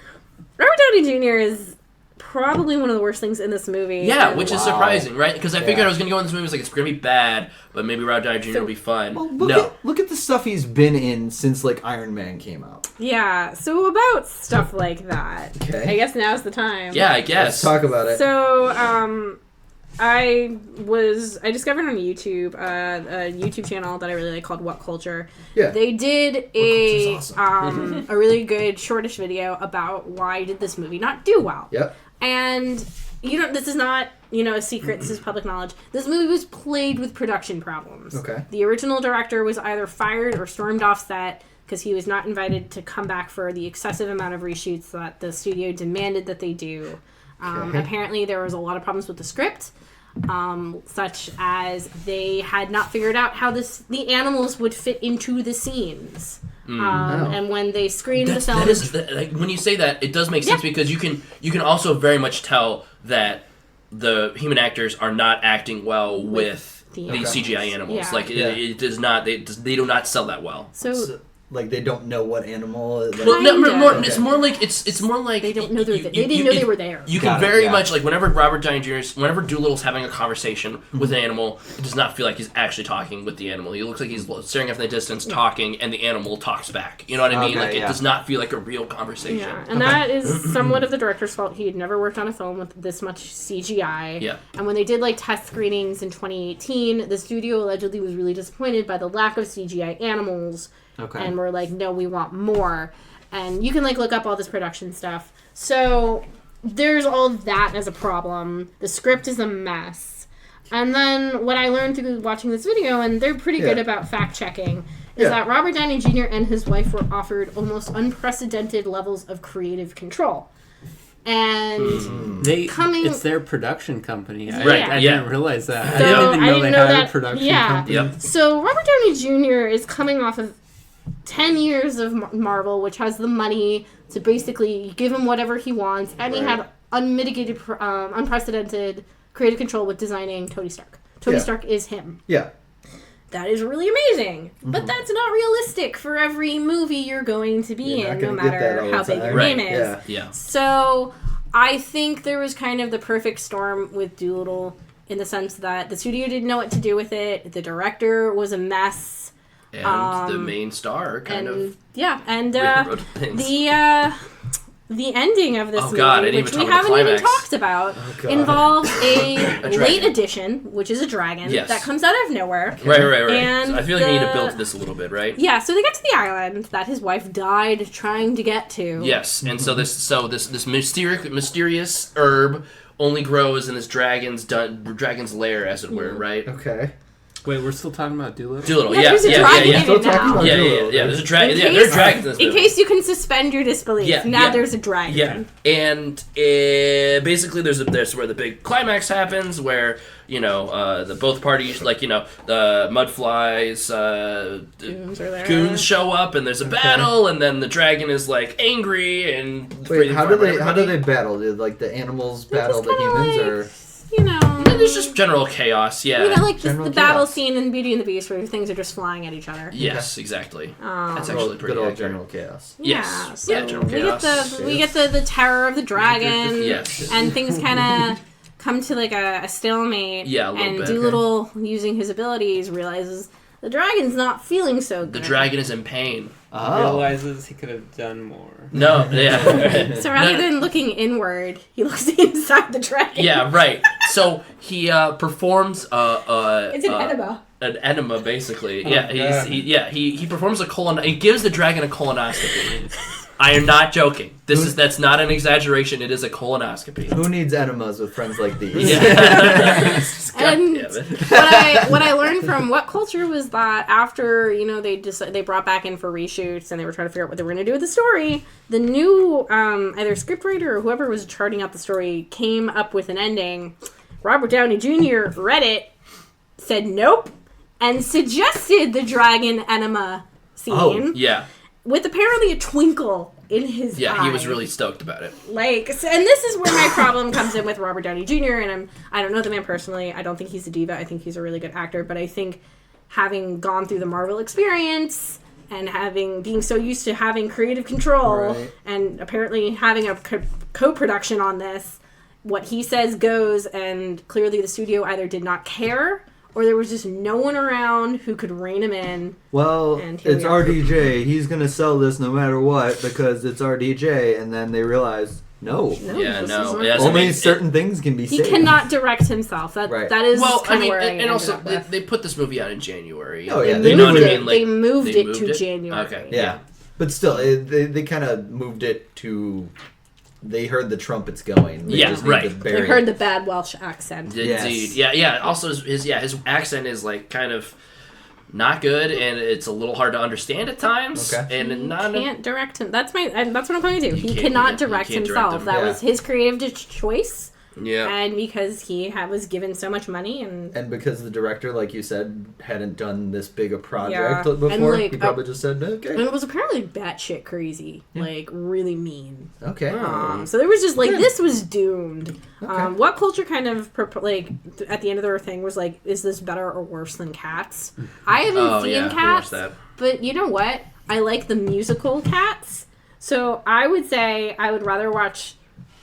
Downey Jr. is probably one of the worst things in this movie. Yeah, And which is Wow. surprising, right? Because I figured Yeah. I was gonna go in this movie. I was like, it's gonna be bad, but maybe Robert Downey Jr. will be fun. Well, No. look at the stuff he's been in since like Iron Man came out. Yeah, so about stuff like that. Okay. I guess now's the time. Yeah, I Let's guess. talk about it. So, I discovered on YouTube a YouTube channel that I really like called What Culture. Yeah. They did Culture's a really good shortish video about why did this movie not do well. Yep. And this is not, a secret, this is public knowledge. This movie was plagued with production problems. Okay. The original director was either fired or stormed off set because he was not invited to come back for the excessive amount of reshoots that the studio demanded that they do. Okay. Apparently there was a lot of problems with the script, such as they had not figured out how the animals would fit into the scenes. And when they screened the film... When you say that, it does make sense because you can also very much tell that the human actors are not acting well with the these CGI animals. Yeah. Like it does not. They do not sell that well. So Like they don't know what animal. Like, Well, no, Kinda. more, it's more like it's more like they don't know they didn't know they were there. You Got can it, very yeah. much like whenever whenever Doolittle's having a conversation with an animal, it does not feel like he's actually talking with the animal. He looks like he's staring off in the distance, talking, and the animal talks back. You know what I mean? Okay, Like it yeah. does not feel like a real conversation. Yeah, and that is somewhat of the director's fault. He had never worked on a film with this much CGI. Yeah. And when they did like test screenings in 2018, the studio allegedly was really disappointed by the lack of CGI animals. Okay. And we're like, no, we want more. And you can like look up all this production stuff. So there's all that as a problem. The script is a mess. And then what I learned through watching this video, and they're pretty good Yeah. about fact checking, is that Robert Downey Jr. and his wife were offered almost unprecedented levels of creative control. And it's their production company. I didn't realize that. So, I didn't even know they had that, a production company. Yep. So Robert Downey Jr. is coming off of 10 years of Marvel, which has the money to basically give him whatever he wants, and he had unmitigated, unprecedented creative control with designing Tony Stark. Tony Stark is him. Yeah. That is really amazing. But that's not realistic for every movie you're going to be in, no matter how big your name is. Yeah. So I think there was kind of the perfect storm with Doolittle in the sense that the studio didn't know what to do with it. The director was a mess. And the main star kind of... Yeah, and rewrote things. the ending of this movie, which we haven't even talked about, involves a late edition, which is a dragon that comes out of nowhere. Right. And I feel like we need to build this a little bit, right? Yeah, so they get to the island that his wife died trying to get to. Yes, and so this mysterious herb only grows in this dragon's lair, as it were, right? Okay. Wait, we're still talking about Doolittle? Doolittle, There's a dragon in it now. Yeah. There's a dragon. Yeah, there's dragons in this movie. In case you can suspend your disbelief, there's a dragon. Yeah, and basically there's where the big climax happens, where the both parties, like the mudflies, goons show up, and there's a battle, and then the dragon is like angry and. Wait, how do they battle? Did the animals battle the humans, or? There's just general chaos, the battle scene in Beauty and the Beast where things are just flying at each other. Yes, exactly. That's actually pretty good old accurate. general chaos. Yes. So general chaos. We get the terror of the dragon, and things kind of come to a stalemate. Yeah, a little bit. And Doolittle, using his abilities, realizes the dragon's not feeling so good. The dragon is in pain. Realizes he could have done more. No, yeah. So rather than looking inward, he looks inside the dragon. Yeah, right. So he performs it's an enema. An enema, basically. He performs he gives the dragon a colonoscopy. I am not joking. That's not an exaggeration. It is a colonoscopy. Who needs enemas with friends like these? Yeah. And what I learned from What Culture was that after they brought back in for reshoots and they were trying to figure out what they were going to do with the story, the new either scriptwriter or whoever was charting out the story came up with an ending. Robert Downey Jr. read it, said nope, and suggested the dragon enema scene. Oh, yeah. With apparently a twinkle in his eye. Yeah, he was really stoked about it. And this is where my problem comes in with Robert Downey Jr. And I don't know the man personally. I don't think he's a diva. I think he's a really good actor. But I think having gone through the Marvel experience and being so used to having creative control and apparently having a co-production on this, what he says goes. And clearly the studio either did not care or there was just no one around who could rein him in. Well, it's RDJ. He's going to sell this no matter what because it's RDJ. And then they realized, no. Only certain things can be saved. He cannot direct himself. That is kind of where and also, they put this movie out in January. Oh, yeah. They moved it to January. Okay. Yeah. But still, they kind of moved it to... They heard the trumpets going. They They heard the bad Welsh accent. Indeed. Yeah. Also, his accent is kind of not good, and it's a little hard to understand at times. Okay. And he can't direct him. That's what I'm going to do. He cannot direct himself. That was his creative choice. Yeah. And because he was given so much money and because the director, like you said, hadn't done this big a project before, he probably just said, okay. And it was apparently batshit crazy. Really mean. Okay. So there was just this was doomed. Okay. What Culture kind of at the end of their thing was is this better or worse than Cats? I haven't seen Cats, but you know what? I like the musical Cats. So I would say I would rather watch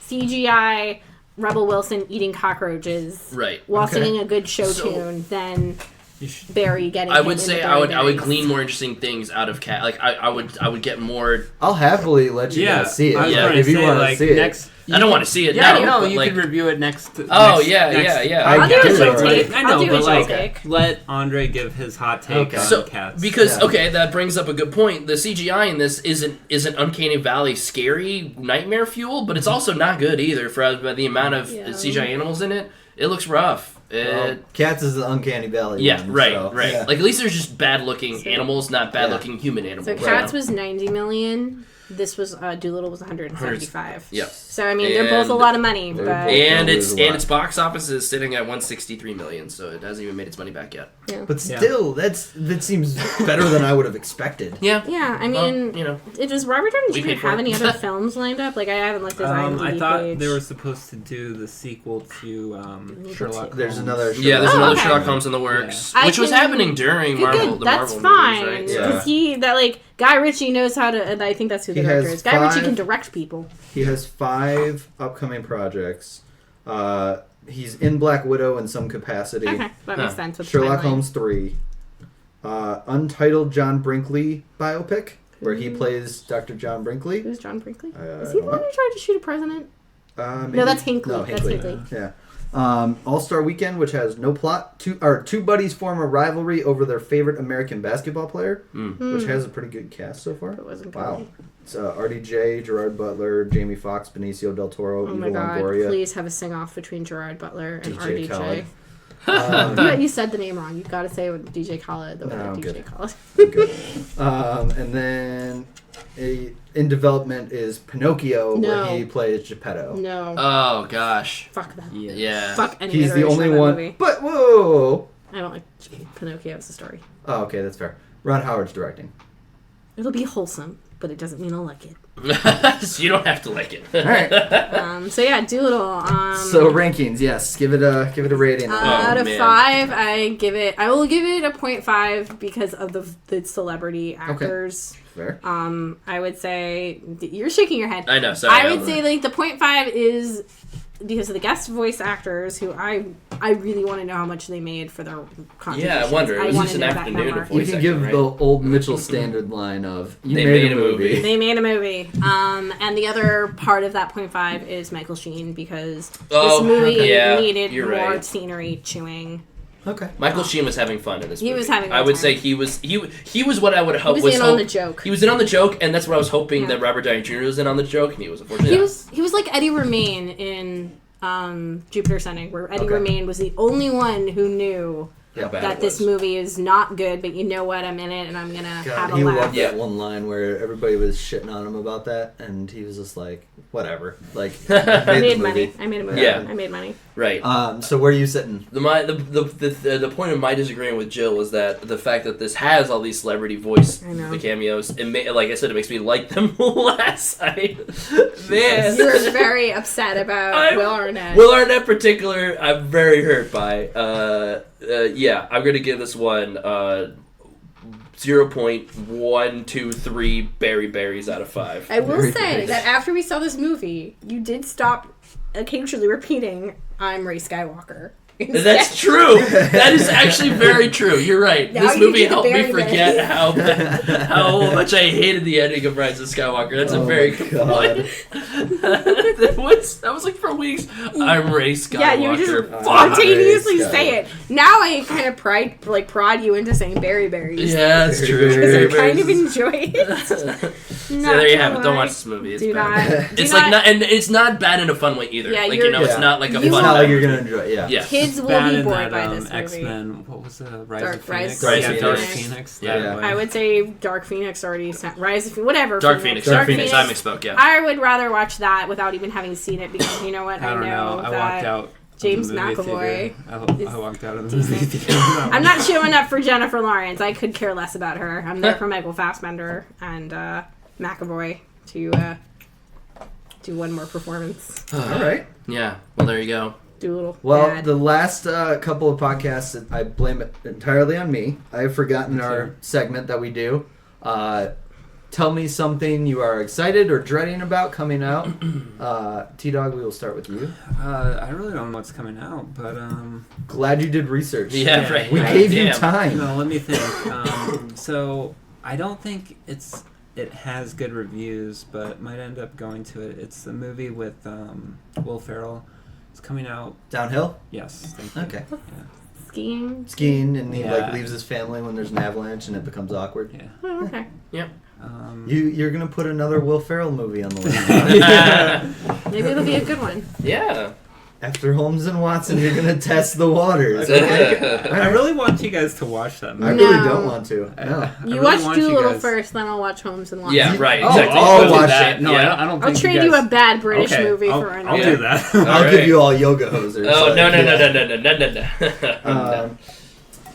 CGI Rebel Wilson eating cockroaches while singing a good show tune than Barry getting. I would say I would glean more interesting things out of Cat. I would get more. I'll happily let you guys see it. If you want to see it. I don't want to see it now. No, you can review it next. I'll do a chill take. I know, but let Andre give his hot take on Cats. Because that brings up a good point. The CGI in this isn't Uncanny Valley scary nightmare fuel, but it's also not good either for the amount of CGI animals in it. It looks rough. Cats is the uncanny valley. Yeah, one, right. Yeah. Like at least there's just bad-looking animals, not bad-looking human So animals. Cats was 90 million. This was Doolittle was 175. Yep. So I mean, they're both a lot of money, They're but both- And There's a lot. its box office is sitting at 163 million, so it hasn't even made its money back yet. yeah. But still, that seems better than I would have expected. Yeah. Yeah, I mean, does Robert We Downey paid Jr. for have it. any other films lined up? Like, I haven't looked at his IMDb I thought page. they were supposed to do the sequel to Sherlock. There's Holmes. another. Yeah, there's Oh, another okay. Sherlock Holmes in the works, Yeah. which was I can- happening during Marvel. Good, The that's Marvel fine. movies, Because right? Guy Ritchie knows how to, and I think that's who the He director has is. Guy Ritchie 5 can direct people. He has 5 upcoming projects. He's in Black Widow in some capacity. Okay, that makes sense. With the Sherlock timeline. Holmes 3. Untitled John Brinkley biopic, where he plays Dr. John Brinkley. Who's John Brinkley? I Is he the don't one know. who tried to shoot a president? Maybe? No, that's Hinckley. No, That's Hinckley. Yeah. All-Star Weekend, which has no plot. Two buddies form a rivalry over their favorite American basketball player, which has a pretty good cast so far. It wasn't good. Wow. It's RDJ, Gerard Butler, Jamie Foxx, Benicio del Toro, Oh Eva my god, Longoria, please have a sing-off between Gerard Butler and DJ RDJ. Khaled. You said the name wrong. You gotta say it with DJ Khaled. The way No, DJ good. Khaled. Good. And then in development is Pinocchio, No. where he plays Geppetto. No. Oh gosh. Fuck that. Yeah. Fuck any He's the iteration only of that one. movie. But whoa! I don't like Pinocchio as a story. Oh, okay, that's fair. Ron Howard's directing. It'll be wholesome, but it doesn't mean I'll like it. So you don't have to like it. All right. So yeah, Doolittle. So rankings, yes. Give it a rating. Out of man. 5, I will give it a 0.5 because of the celebrity actors. Fair. I would say you're shaking your head. I know. Sorry. I would say like the 0.5 is because of the guest voice actors who I really want to know how much they made for their contributions. Yeah, I wonder. It was wanna just an know that afternoon number. of You voice can give acting, right? the old Mitchell standard line of "You They made a movie." They made a movie. And the other part of that 0.5 is Michael Sheen because Oh, this movie okay. Yeah, needed you're more right. scenery chewing. Okay. Michael Sheen was having fun in this movie. He was having a I good would time. say he was what I would hope He was in on the joke. He was in on the joke, and that's what I was hoping Yeah. that Robert Downey Jr. was in on the joke, and he was unfortunately He not. was like Eddie Redmayne in Jupiter Ascending, where Eddie Okay. Redmayne was the only one who knew How bad that it this was. movie is not good, but you know what? I'm in it, and I'm gonna have God, a he laugh. loved Yeah. that one line where everybody was shitting on him about that, and he was just like, "Whatever." Like, I made made the money. movie. I made a movie. Yeah. I made money. Right. So where are you sitting? The point of my disagreeing with Jill was that the fact that this has all these celebrity voice I know. the cameos, like I said, it makes me like them less. Man, You were very upset about Will Arnett. Will Arnett in particular, I'm very hurt by. Yeah, I'm gonna give this one 0.123 berries out of 5. I will Very say nice. that after we saw this movie, you did stop occasionally repeating, "I'm Ray Skywalker." That's true. That is actually very true. You're right. Now This you movie do the helped me berry forget berry. how much I hated the ending of Rise of Skywalker. That's a Oh very my good God. point. That was like for weeks. I'm Ray Skywalker. Yeah, you just Fuck. spontaneously Ray say it. Now I kind of prod you into saying berry berries. Yeah, that's true. Because I Berry kind of berries. enjoy it. So there you have it. Don't watch this movie. It's Do bad. not. It's like not, and it's not bad in a fun way either. Yeah, like you're- it's Yeah. not like a You It's fun. not like bad you're movie. gonna enjoy it. Yeah. Yeah. Kids will Bad be in bored that by this movie. X-Men. What was the Rise Dark of Phoenix? Rise of Dark Phoenix. Phoenix. Yeah. that way. I would say Dark Phoenix already Rise of whatever. Dark Phoenix. Dark Dark Phoenix. I Phoenix. misspoke. Yeah. I would rather watch that without even having seen it because you know what? I don't know. I that walked out. of James the movie McAvoy theater. I walked out of the movie theater. I'm not showing up for Jennifer Lawrence. I could care less about her. I'm there for Michael Fassbender and McAvoy to do one more performance. All right. Yeah. Well, there you go. Doolittle. Well, Bad. the last couple of podcasts, I blame it entirely on me. I've forgotten our segment that we do. Tell me something you are excited or dreading about coming out. T-Dawg, we will start with you. I really don't know what's coming out, but Glad you did research. Yeah. Right. We right. gave you Damn. time. let me think. So I don't think it has good reviews, but might end up going to it. It's the movie with Will Ferrell. It's coming out. Downhill? Yes. Thank you. Okay. Yeah. Skiing. Skiing, and he Yeah. leaves his family when there's an avalanche and it becomes awkward. Yeah. Oh, okay. You're going to put another Will Ferrell movie on the list. Maybe it'll be a good one. Yeah. After Holmes and Watson, you're gonna test the waters. I really want you guys to watch that I movie. really No. don't want to. No. You really watch want you Doolittle guys- first, then I'll watch Holmes and Watson. Yeah, right. Oh, Exactly. I'll We'll do watch that. it. No, yeah. I don't I'll think trade you you guys... a bad British Okay, movie I'll, for I'll another. do that. I'll Alright. give you all yoga hosers. Oh, like, no. yeah.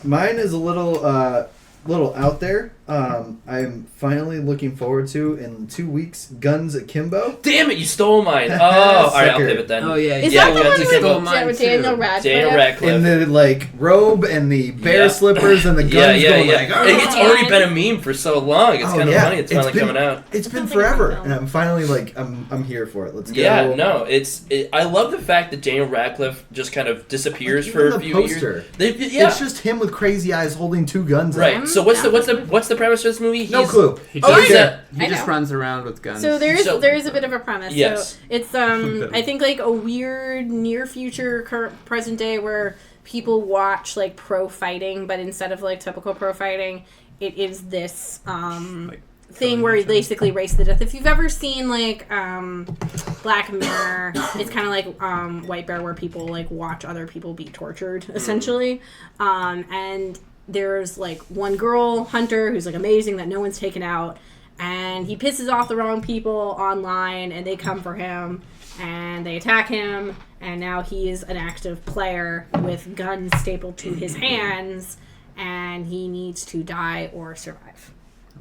Mine is a little out there. I'm finally looking forward to in 2 weeks. Guns Akimbo. Damn it, you stole mine. Oh, all right, I'll Sucker. pivot then. Oh, yeah. Is Yeah, that the Guns one Akimbo. with Daniel Radcliffe? Daniel Radcliffe. In the like robe and the bear Yeah. slippers and the guns going like. It's already been a meme for so long. It's Oh, kind of yeah. funny. It's finally coming out. It's been Sounds like a fun forever, film. and I'm finally like I'm here for it. Let's go. Yeah, no, I love the fact that Daniel Radcliffe just kind of disappears Like, for even a the few poster. years. Yeah, It's just him with crazy eyes holding two guns. right. I'm So what's down. the premise of this movie? No clue. He Oh, just, is it? he I just know. runs around with guns. So there is a bit of a premise. Yes. So it's I think like a weird near future current present day where people watch like pro fighting, but instead of like typical pro fighting, it is this thing where you basically race to the death. If you've ever seen like Black Mirror, it's kind of like White Bear where people like watch other people be tortured essentially, and there's like one girl hunter who's like amazing that no one's taken out, and he pisses off the wrong people online and they come for him and they attack him, and now he is an active player with guns stapled to his hands and he needs to die or survive.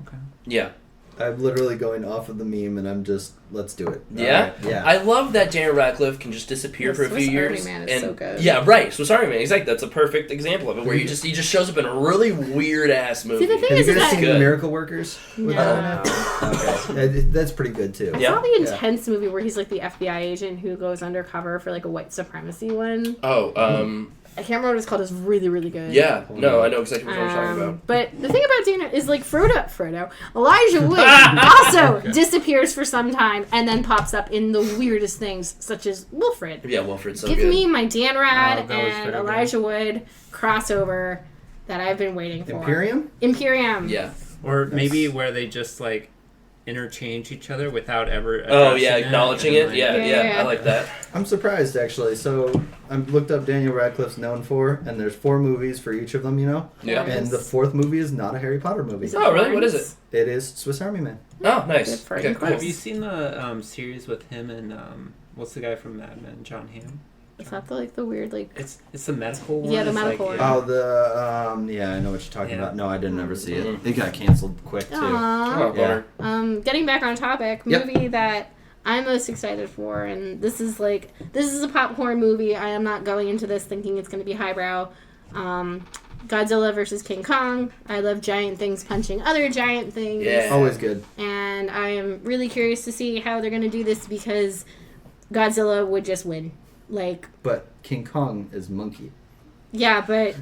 Okay. Yeah. I'm literally going off of the meme, and I'm just let's do it. Yeah? Alright, yeah. I love that Daniel Radcliffe can just disappear The for a Swiss few Army years. Man is and so good. Yeah, right. Swiss Army Man, exactly. That's a perfect example of it, where he just shows up in a really weird ass movie. See, the thing Have is you guys that seen good. Miracle Workers? with No. Okay, that's pretty good too. I Yeah. saw the Intense movie where he's like the FBI agent who goes undercover for like a white supremacy one. Oh, I can't remember what it's called. It's really, really good. yeah. No, I know exactly what you're talking about. But the thing about Dana is like Elijah Wood also disappears for some time and then pops up in the weirdest things, such as Wilfred. Yeah, Wilfred's so Give good. me my Dan Rad Oh, that was and very Elijah Wood crossover that I've been waiting for. Imperium. Yeah. Or maybe where they just like interchange each other without ever. Oh, yeah, addressing acknowledging and, it. like- Yeah, Yeah. yeah, I like that. I'm surprised actually. So I looked up Daniel Radcliffe's known for, and there's 4 movies for each of them. You know, Yeah. and the 4th movie is not a Harry Potter movie. Is it Oh, really? What is Barnes? it? It is Swiss Army Man. Oh, nice. Good for Okay, you. cool. Have you seen the series with him and what's the guy from Mad Men, John Hamm? Is that the weird like? It's the medical one. Yeah, the It's medical one. Oh, the yeah, I know what you're talking Yeah. about. No, I didn't ever see it. Mhm. It got canceled quick too. Aww. Oh, Yeah. bummer. Getting back on topic, Yep. movie that I'm most excited for, and this is a popcorn movie. I am not going into this thinking it's going to be highbrow. Godzilla versus King Kong. I love giant things punching other giant things. Yeah. Always good. And I am really curious to see how they're going to do this because Godzilla would just win. Like, But King Kong is monkey. yeah, but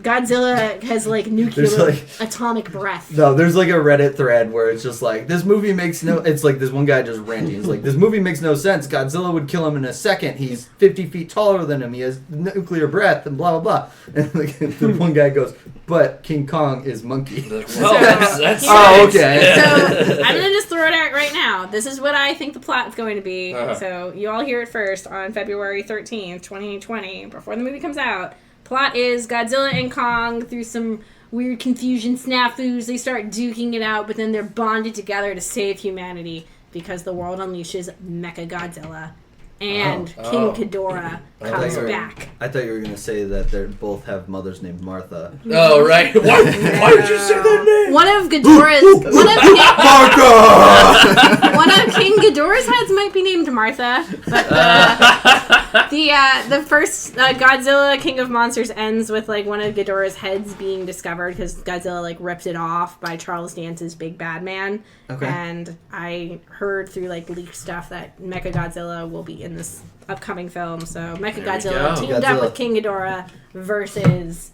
Godzilla has like nuclear There's, atomic breath. No, there's like a Reddit thread where it's just like, this movie makes no... It's like this one guy just ranting. It's like, this movie makes no sense. Godzilla would kill him in a second. He's 50 feet taller than him. He has nuclear breath and blah, blah, blah. And like, the one guy goes, but King Kong is monkey. Well, So, that's Oh, okay. So I'm gonna just throw it out right now. This is what I think the plot is going to be. Uh-huh. So you all hear it first on February 13th, 2020, before the movie comes out. Plot is Godzilla and Kong, through some weird confusion snafus, they start duking it out, but then they're bonded together to save humanity because the world unleashes Mecha Godzilla. And King Ghidorah I comes thought you were- back. I thought you were going to say that they both have mothers named Martha. Oh, right. Why did you say that name? One of King Ghidorah's heads might be named Martha, but the first Godzilla King of Monsters ends with like one of Ghidorah's heads being discovered because Godzilla like ripped it off by Charles Dance's Big Bad Man. Okay. And I heard through like leaked stuff that Mechagodzilla will be in this upcoming film. So Mechagodzilla go. teamed Godzilla. up with King Ghidorah versus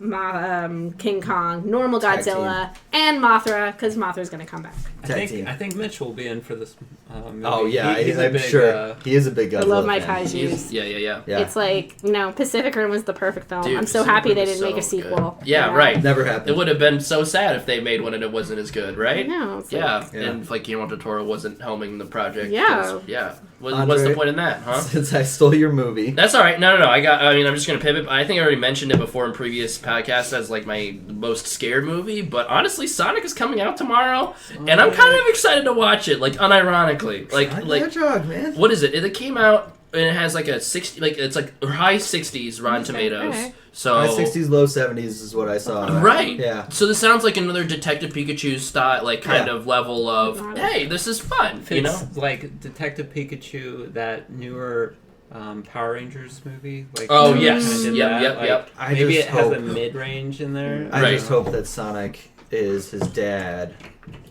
King Kong, normal Tag Godzilla, and Mothra, because Mothra's going to come back. Tag team. I think Mitch will be in for this movie. Oh, yeah, He's a I'm big, sure. He is a big Godzilla I love my fan. kaijus. Yeah. Yeah. It's like, Pacific Rim was the perfect film. Dude, I'm so Pacific happy Rim they was didn't make a so good. sequel. Yeah, you know? right. Never It happened. would have been so sad if they made one and it wasn't as good, right? I know. It's like, Yeah. Yeah. And like Guillermo del Toro wasn't helming the project. Yeah. 'cause- yeah. What's Andre, the point in that, huh? Since I stole your movie. That's all right. No. I'm just gonna pivot. I think I already mentioned it before in previous podcasts as like my most scared movie. But honestly, Sonic is coming out tomorrow, and I'm kind of excited to watch it. Like unironically, like Hedgehog, man. what is it? It came out and it has like a 60, like it's like high 60s Rotten Tomatoes. Okay. So High 60s, low 70s is what I saw. Right. Yeah. So this sounds like another Detective Pikachu style, like kind of level of, hey, this is fun, you know? It's like Detective Pikachu, that newer Power Rangers movie. Like, Oh, they yes. kinda did Yep, that. yep, Like, yep. I maybe just it has hope- a mid-range in there. I Right. just hope that Sonic is his dad.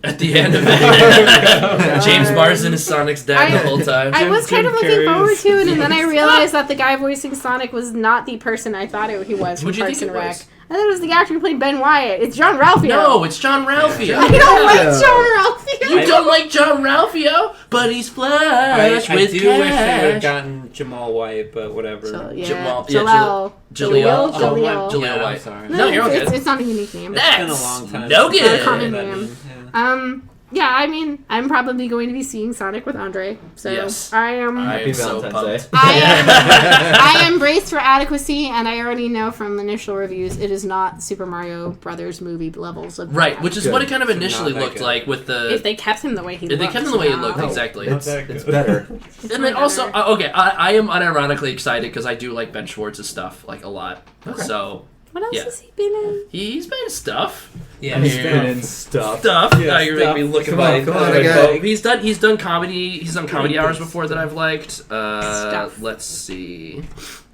At the end of it, James Marsden is Sonic's dad the whole time. I was kind of Jim looking forward Carrey's- to it, and then I realized that the guy voicing Sonic was not the person I thought he was from Who'd you Parks think and it Rec. was? I thought it was the actor who played Ben Wyatt. It's John Ralphio. No, it's John Ralphio. I don't like Yeah. John Ralphio. You don't like John Ralphio, but he's flush I with do wish they would have cash. gotten Jamal White, but whatever. So, yeah. Jamal- Jaleel. Jaleel. Jaleel. Jaleel Yeah, White. I'm sorry. No, you're okay. It's not a unique name. It's been a That's long time. no since good. I've Common heard that name. Yeah. Yeah, I mean, I'm probably going to be seeing Sonic with Andre. So Yes. I am. I Happy am so Valentine's pumped. Day. I am braced for adequacy, and I already know from initial reviews it is not Super Mario Brothers movie levels of Right, which is Good. what it kind of So initially not that looked good. like with the. if they kept him the way he If they looked. kept him the way he now. looked, exactly. Not It's, that it's good. better. And then also, okay, I am unironically excited because I do like Ben Schwartz's stuff like a lot. Okay. So What else Yeah. has he been in? he's been in stuff. Yeah, He's yeah. been in stuff. Stuff. Yeah, Now you're making me look at Come my. on, come on, my I got phone. it. He's done comedy. He's done comedy hours before that I've liked. Stuff. Let's see.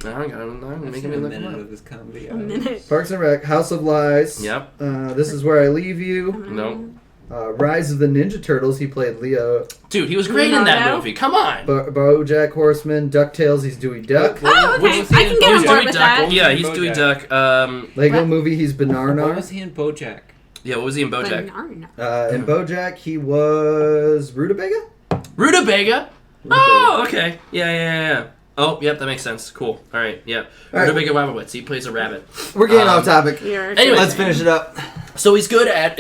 I'm I've making seen me a look minute him of up. his comedy. A minute. Parks and Rec, House of Lies. Yep. This is where I leave you. No. Rise of the Ninja Turtles. He played Leo. Dude, he was great in that Leonardo? movie. Come on. BoJack Horseman. DuckTales. He's Dewey Duck. Oh, What okay. was he I in? can get He on was board Dewey with Duck. that. Yeah, he's BoJack. Dewey Duck. Lego What? Movie. He's What Banarnar. was he in BoJack? Yeah, what was he in BoJack? Banana. In BoJack, he was Rutabaga. Rutabaga. Oh, okay. Yeah. Oh, yep, that makes sense. Cool. All right, yeah. All right. Rutabaga Wabowitz. He plays a rabbit. We're getting off topic. Anyway. Let's finish it up. So he's good at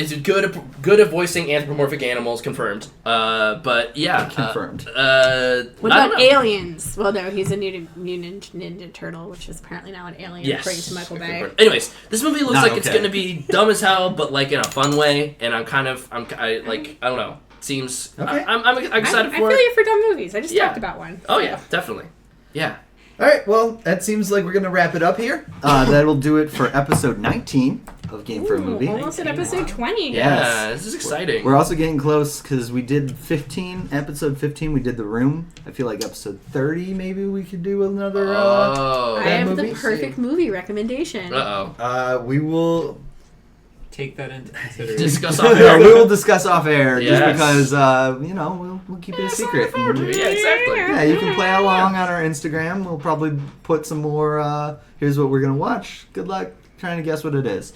voicing anthropomorphic animals. Confirmed. But yeah. Confirmed. What I don't about know. aliens? Well, no, he's a mutant ninja turtle, which is apparently now an alien, Yes. according to Michael Bay. Confirmed. Anyways, this movie looks Not like it's okay. gonna be dumb as hell, but like in a fun way. And I don't know. Seems. Okay. I'm excited I for feel it. you for dumb movies. I just Yeah. talked about one. Oh yeah, definitely. Yeah. All right, well, that seems like we're going to wrap it up here. That'll do it for episode 19 of Game for a Ooh, Movie. almost at episode 20. Yeah. Yes. This is exciting. We're also getting close because we did episode 15, we did The Room. I feel like episode 30, maybe we could do another. Oh. I Bad have movie? the perfect movie recommendation. Uh-oh. We will Take that into consideration. Discuss off we air. will discuss off air Yes. just because, we'll keep it a secret. Yeah, exactly. Yeah, you can play along on our Instagram. We'll probably put some more, here's what we're going to watch. Good luck trying to guess what it is.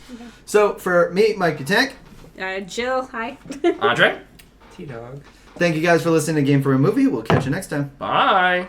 So, for me, Mike Tank, Jill, hi. Andre? T-Dawg. thank you guys for listening to Game for a Movie. We'll catch you next time. Bye.